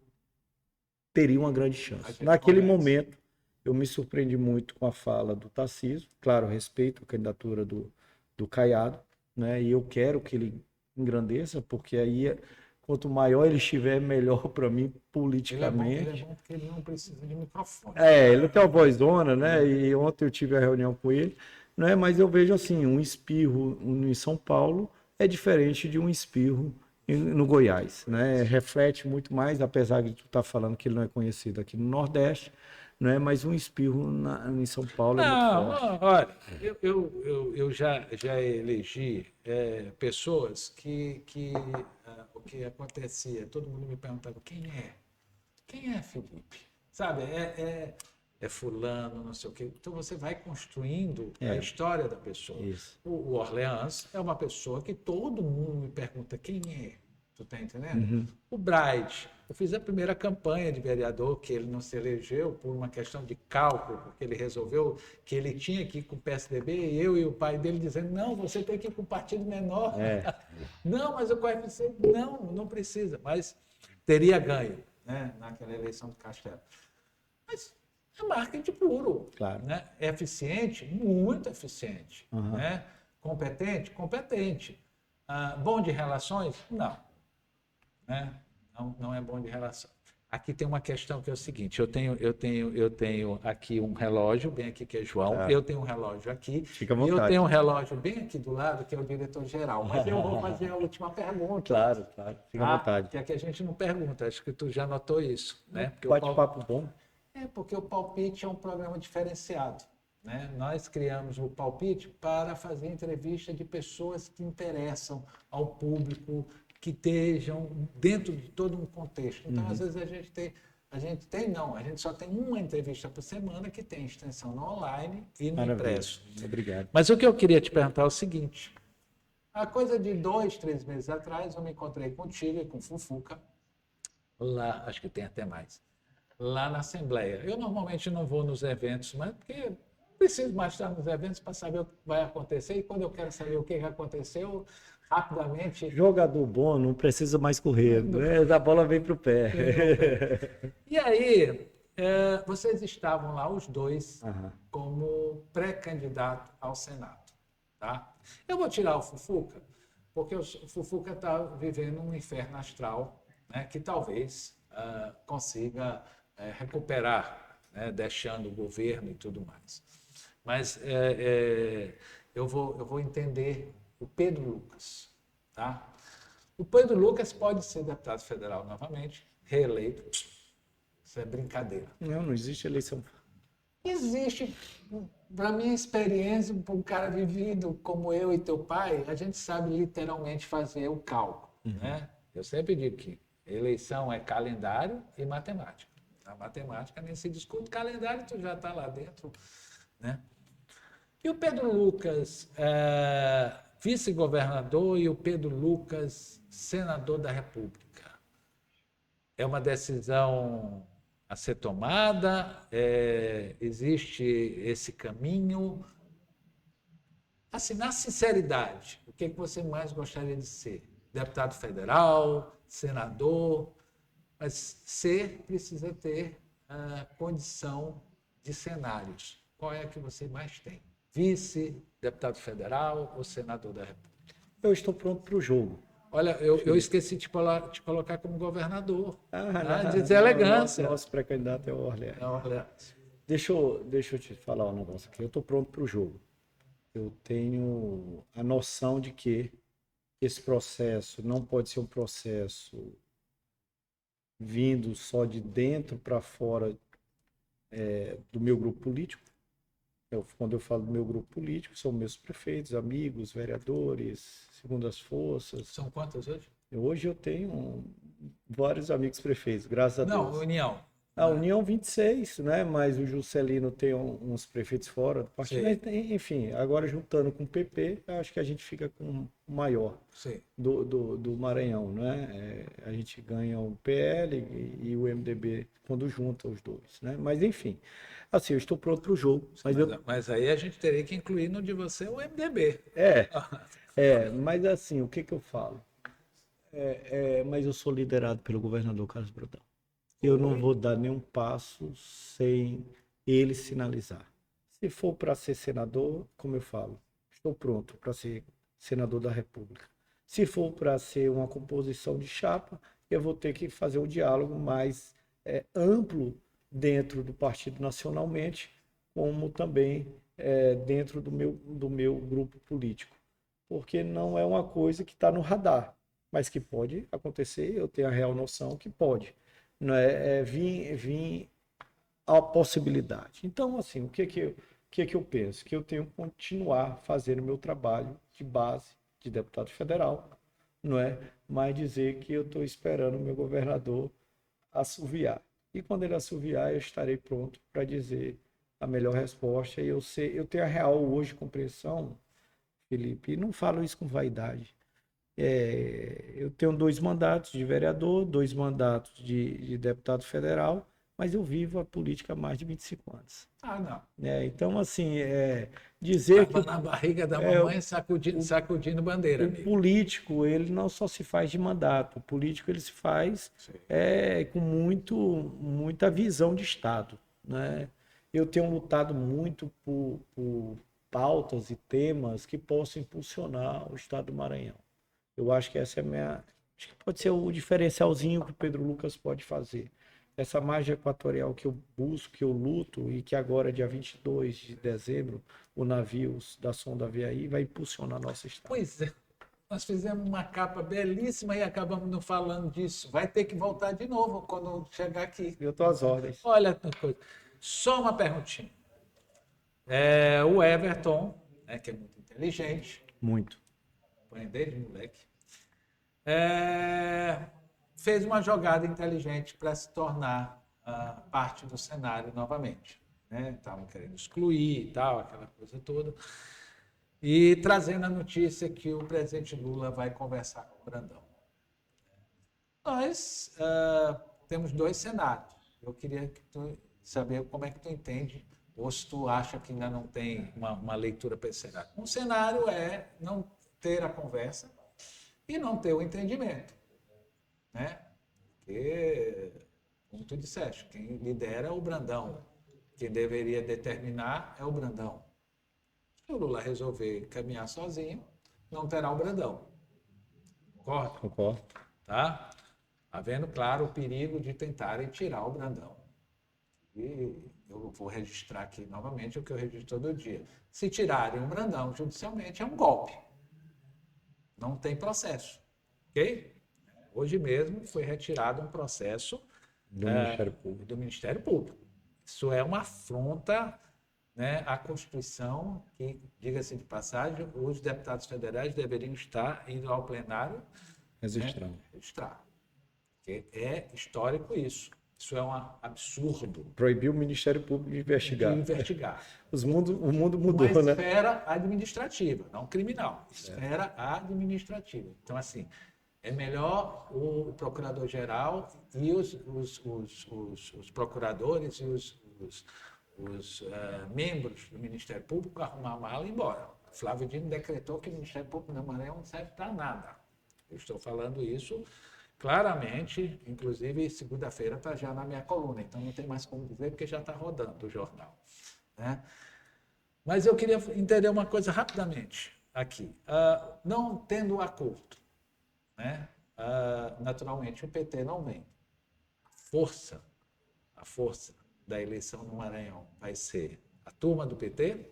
teria uma grande chance. Naquele momento, eu me surpreendi muito com a fala do Tarcísio. Claro, respeito a candidatura do Caiado, né? E eu quero que ele engrandeça, porque aí, quanto maior ele estiver, melhor para mim politicamente. Ele é bom porque ele não precisa de microfone. Ele tem uma vozona, né? E ontem eu tive a reunião com ele, né? Mas eu vejo assim, um espirro em São Paulo é diferente de um espirro no Goiás, né? Reflete muito mais, apesar de tu estar falando que ele não é conhecido aqui no Nordeste, né? Mas um espirro em São Paulo é muito forte. Olha, eu já elegi pessoas que o que acontecia, todo mundo me perguntava quem é Felipe? Sabe, é fulano, não sei o quê. Então você vai construindo a história da pessoa. Isso. O Orleans é uma pessoa que todo mundo me pergunta quem é. Tu tá entendendo? Uhum. O Braide, eu fiz a primeira campanha de vereador, que ele não se elegeu por uma questão de cálculo, porque ele resolveu que ele tinha que ir com o PSDB, e eu e o pai dele dizendo, não, você tem que ir com um partido menor. Não, mas o coeficiente, não precisa, mas teria ganho, né, naquela eleição do Castelo. Mas é marketing puro, Claro. né? É eficiente? Muito eficiente. Uhum. Né? Competente? Competente. Bom de relações? Não. Né? Não é bom de relação. Aqui tem uma questão que é o seguinte: eu tenho aqui um relógio, bem aqui que é João, eu tenho um relógio aqui, Fica à e eu vontade. tenho um relógio bem aqui do lado, que é o diretor-geral. Mas eu vou fazer a última pergunta. Claro. Fica à vontade. Que aqui a gente não pergunta, acho que tu já notou isso. Né? Bate-papo bom. Porque o Palpite é um programa diferenciado. Né? Nós criamos o Palpite para fazer entrevista de pessoas que interessam ao público, que estejam dentro de todo um contexto. Então, às vezes, a gente só tem uma entrevista por semana que tem extensão no online e no Maravilha. impresso. Obrigado. Mas o que eu queria te perguntar é o seguinte: a coisa de 2, 3 meses atrás, eu me encontrei contigo e com o Fufuca, lá, acho que tem até mais, lá na Assembleia. Eu normalmente não vou nos eventos, mas porque preciso mais estar nos eventos para saber o que vai acontecer, e quando eu quero saber o que aconteceu, rapidamente... Jogador bom não precisa mais correr, né? A bola vem para o pé. E aí, vocês estavam lá os dois Aham. como pré-candidato ao Senado. Tá? Eu vou tirar o Fufuca, porque o Fufuca está vivendo um inferno astral, né, que talvez consiga recuperar, né, deixando o governo e tudo mais. Mas eu vou entender o Pedro Lucas. Tá? O Pedro Lucas pode ser deputado federal novamente, reeleito. Isso é brincadeira. Não existe eleição. Existe, para minha experiência, para um cara vivido como eu e teu pai, a gente sabe literalmente fazer o cálculo. Né? Eu sempre digo que eleição é calendário e matemática. A matemática nem se discute, calendário tu já está lá dentro. Né? E o Pedro Lucas, vice-governador, e o Pedro Lucas, senador da República. É uma decisão a ser tomada? Existe esse caminho? Assim, na sinceridade, o que você mais gostaria de ser? Deputado federal, senador? Mas ser precisa ter condição de cenários. Qual é a que você mais tem? Vice, deputado federal ou senador da República? Eu estou pronto para o jogo. Olha, eu esqueci de te colocar como governador. De deselegância. Nosso pré-candidato é o Orleans. É Orleans. Deixa eu te falar um negócio aqui. Eu estou pronto para o jogo. Eu tenho a noção de que esse processo não pode ser um processo vindo só de dentro para fora do meu grupo político. Quando eu falo do meu grupo político, são meus prefeitos, amigos, vereadores, segundas forças. São quantos hoje? Hoje eu tenho vários amigos prefeitos, graças a Deus. Não, União. A União 26, né? Mas o Juscelino tem uns prefeitos fora do partido. Enfim, agora juntando com o PP, eu acho que a gente fica com o maior do Maranhão, né? A gente ganha o PL e o MDB quando junta os dois, né? Mas enfim, assim, eu estou pronto para o jogo. Mas aí a gente teria que incluir no de você o MDB. Mas assim, o que eu falo? Mas eu sou liderado pelo governador Carlos Brandão. Eu não vou dar nenhum passo sem ele sinalizar. Se for para ser senador, como eu falo, estou pronto para ser senador da República. Se for para ser uma composição de chapa, eu vou ter que fazer um diálogo mais amplo dentro do partido nacionalmente, como também dentro do meu grupo político. Porque não é uma coisa que está no radar, mas que pode acontecer, eu tenho a real noção que pode. Não vir a possibilidade. Então, assim, o que eu penso? Que eu tenho que continuar fazendo o meu trabalho de base de deputado federal, não é? Mas dizer que eu estou esperando o meu governador assoviar. E quando ele assoviar, eu estarei pronto para dizer a melhor resposta. E eu tenho a real hoje compreensão, Felipe, e não falo isso com vaidade. Eu tenho 2 mandatos de vereador, 2 mandatos de deputado federal, mas eu vivo a política há mais de 25 anos. Não. Então, assim, dizer que... na barriga da mamãe sacudindo bandeira, amigo. Político, ele não só se faz de mandato, o político ele se faz com muita visão de Estado, né? Eu tenho lutado muito por pautas e temas que possam impulsionar o Estado do Maranhão. Eu acho que essa é acho que pode ser o diferencialzinho que o Pedro Lucas pode fazer. Essa margem equatorial que eu busco, que eu luto, e que agora, dia 22 de dezembro, o navio da sonda Aviaí vai impulsionar a nossa estrada. Pois é. Nós fizemos uma capa belíssima e acabamos não falando disso. Vai ter que voltar de novo quando chegar aqui. Eu estou às ordens. Olha, só uma perguntinha. O Everton, né, que é muito inteligente. Muito. Desde moleque. Fez uma jogada inteligente para se tornar parte do cenário novamente. Estavam querendo excluir e tal, aquela coisa toda. E trazendo a notícia que o presidente Lula vai conversar com o Brandão. Nós temos 2 cenários. Eu queria saber como é que tu entende, ou se tu acha que ainda não tem uma leitura para esse cenário. Um cenário é não ter a conversa e não ter o entendimento, né? Porque, como tu disseste, quem lidera é o Brandão, quem deveria determinar é o Brandão. Se o Lula resolver caminhar sozinho, não terá o Brandão. Concorda? Concordo. Tá? Havendo, claro, o perigo de tentarem tirar o Brandão. E eu vou registrar aqui novamente o que eu registro todo dia. Se tirarem o Brandão judicialmente, é um golpe. Não tem processo, ok? Hoje mesmo foi retirado um processo do Ministério Público. Isso é uma afronta, né, à Constituição, que, diga-se de passagem, os deputados federais deveriam estar indo ao plenário registrar. Porque é histórico isso. Isso é um absurdo. Proibiu o Ministério Público de investigar. O mundo mudou, uma né? Esfera administrativa, não criminal. Esfera administrativa. Então, assim, é melhor o procurador-geral e os procuradores e os membros do Ministério Público arrumar a mala e ir embora. Flávio Dino decretou que o Ministério Público do Maranhão não serve para nada. Eu estou falando isso claramente, inclusive segunda-feira está já na minha coluna, então não tem mais como dizer porque já está rodando o jornal, né? Mas eu queria entender uma coisa rapidamente aqui. Não tendo acordo, né? Naturalmente o PT não vem. A força da eleição no Maranhão vai ser a turma do PT,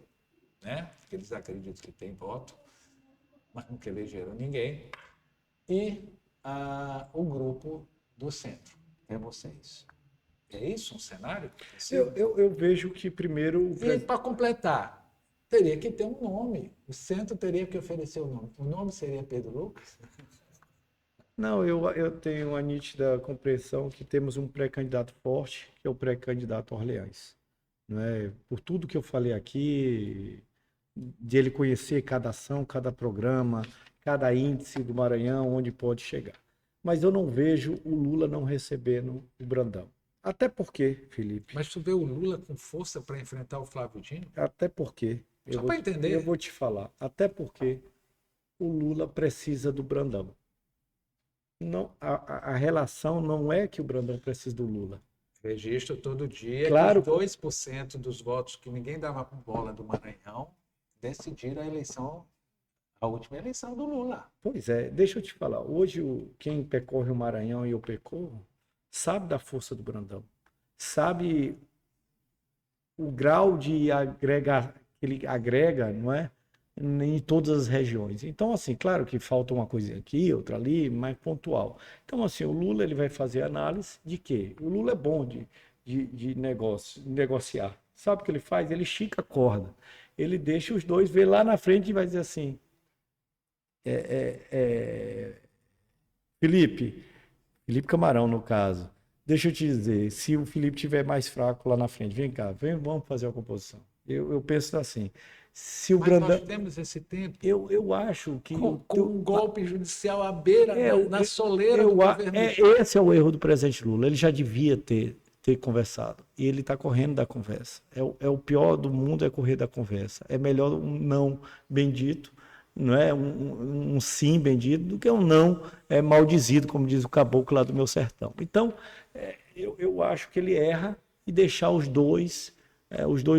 né? Porque eles acreditam que tem voto, mas nunca elegeram ninguém, e o grupo do centro, é vocês. É isso um cenário? Eu vejo que primeiro... E para completar, teria que ter um nome. O centro teria que oferecer o nome. O nome seria Pedro Lucas? Não, eu tenho a nítida compreensão que temos um pré-candidato forte, que é o pré-candidato Orleans. Não é? Por tudo que eu falei aqui, de ele conhecer cada ação, cada programa, cada índice do Maranhão, onde pode chegar. Mas eu não vejo o Lula não recebendo o Brandão. Até porque, Felipe, Mas tu vê o Lula com força para enfrentar o Flávio Dino? até porque, Só para entender. eu vou te falar, até porque o Lula precisa do Brandão. Não, a relação não é que o Brandão precisa do Lula. Registro todo dia Claro. que os 2% dos votos que ninguém dava bola do Maranhão decidiram a eleição, a última eleição do Lula. Pois é, deixa eu te falar. Hoje, quem percorre o Maranhão e eu percorro, sabe da força do Brandão. Sabe o grau de agregar, que ele agrega, não é? Em todas as regiões. Então, assim, claro que falta uma coisinha aqui, outra ali, mais pontual. Então, assim, o Lula ele vai fazer análise de quê? O Lula é bom de negociar. Sabe o que ele faz? Ele estica a corda. Ele deixa os dois ver lá na frente e vai dizer assim, Felipe Camarão, no caso, deixa eu te dizer, se o Felipe tiver mais fraco lá na frente, vem cá, vamos fazer a composição. Eu penso assim, se o Mas Brandão... nós temos esse tempo Eu acho que... com um golpe judicial à beira, na soleira do governo. Esse é o erro do presidente Lula. Ele já devia ter conversado. E ele está correndo da conversa. É o pior do mundo é correr da conversa. É melhor um não bendito, não é um sim bendito, do que um não maldizido, como diz o caboclo lá do meu sertão. Então, eu acho que ele erra e deixar os dois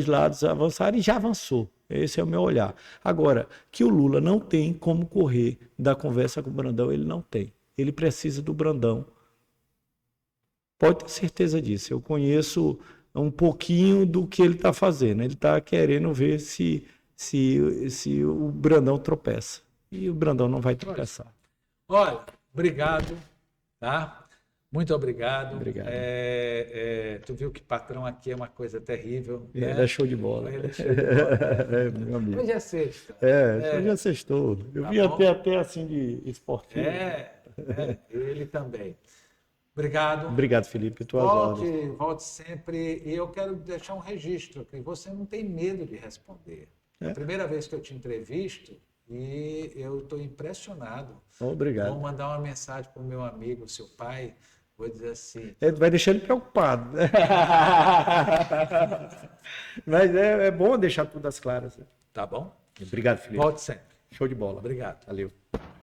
lados avançarem, e já avançou. Esse é o meu olhar. Agora, que o Lula não tem como correr da conversa com o Brandão, ele não tem. Ele precisa do Brandão. Pode ter certeza disso. Eu conheço um pouquinho do que ele está fazendo. Ele está querendo ver se o Brandão tropeça. E o Brandão não vai tropeçar. Olha, obrigado, tá? Muito obrigado. Obrigado. Tu viu que patrão aqui é uma coisa terrível. Ele né? é show de bola. Ele é show de bola. Meu amigo. Hoje é sexta. Hoje é sextou. Eu Tá vim bom. até assim de esportivo. Ele também. Obrigado. Obrigado, Felipe. Tuas ordens. Volte sempre. E eu quero deixar um registro, que você não tem medo de responder. É a primeira vez que eu te entrevisto e eu estou impressionado. Obrigado. Vou mandar uma mensagem para o meu amigo, seu pai. Vou dizer assim. Vai deixar ele preocupado. Mas é bom deixar tudo às claras. Tá bom? Obrigado, Felipe. Volte sempre. Show de bola. Obrigado. Valeu.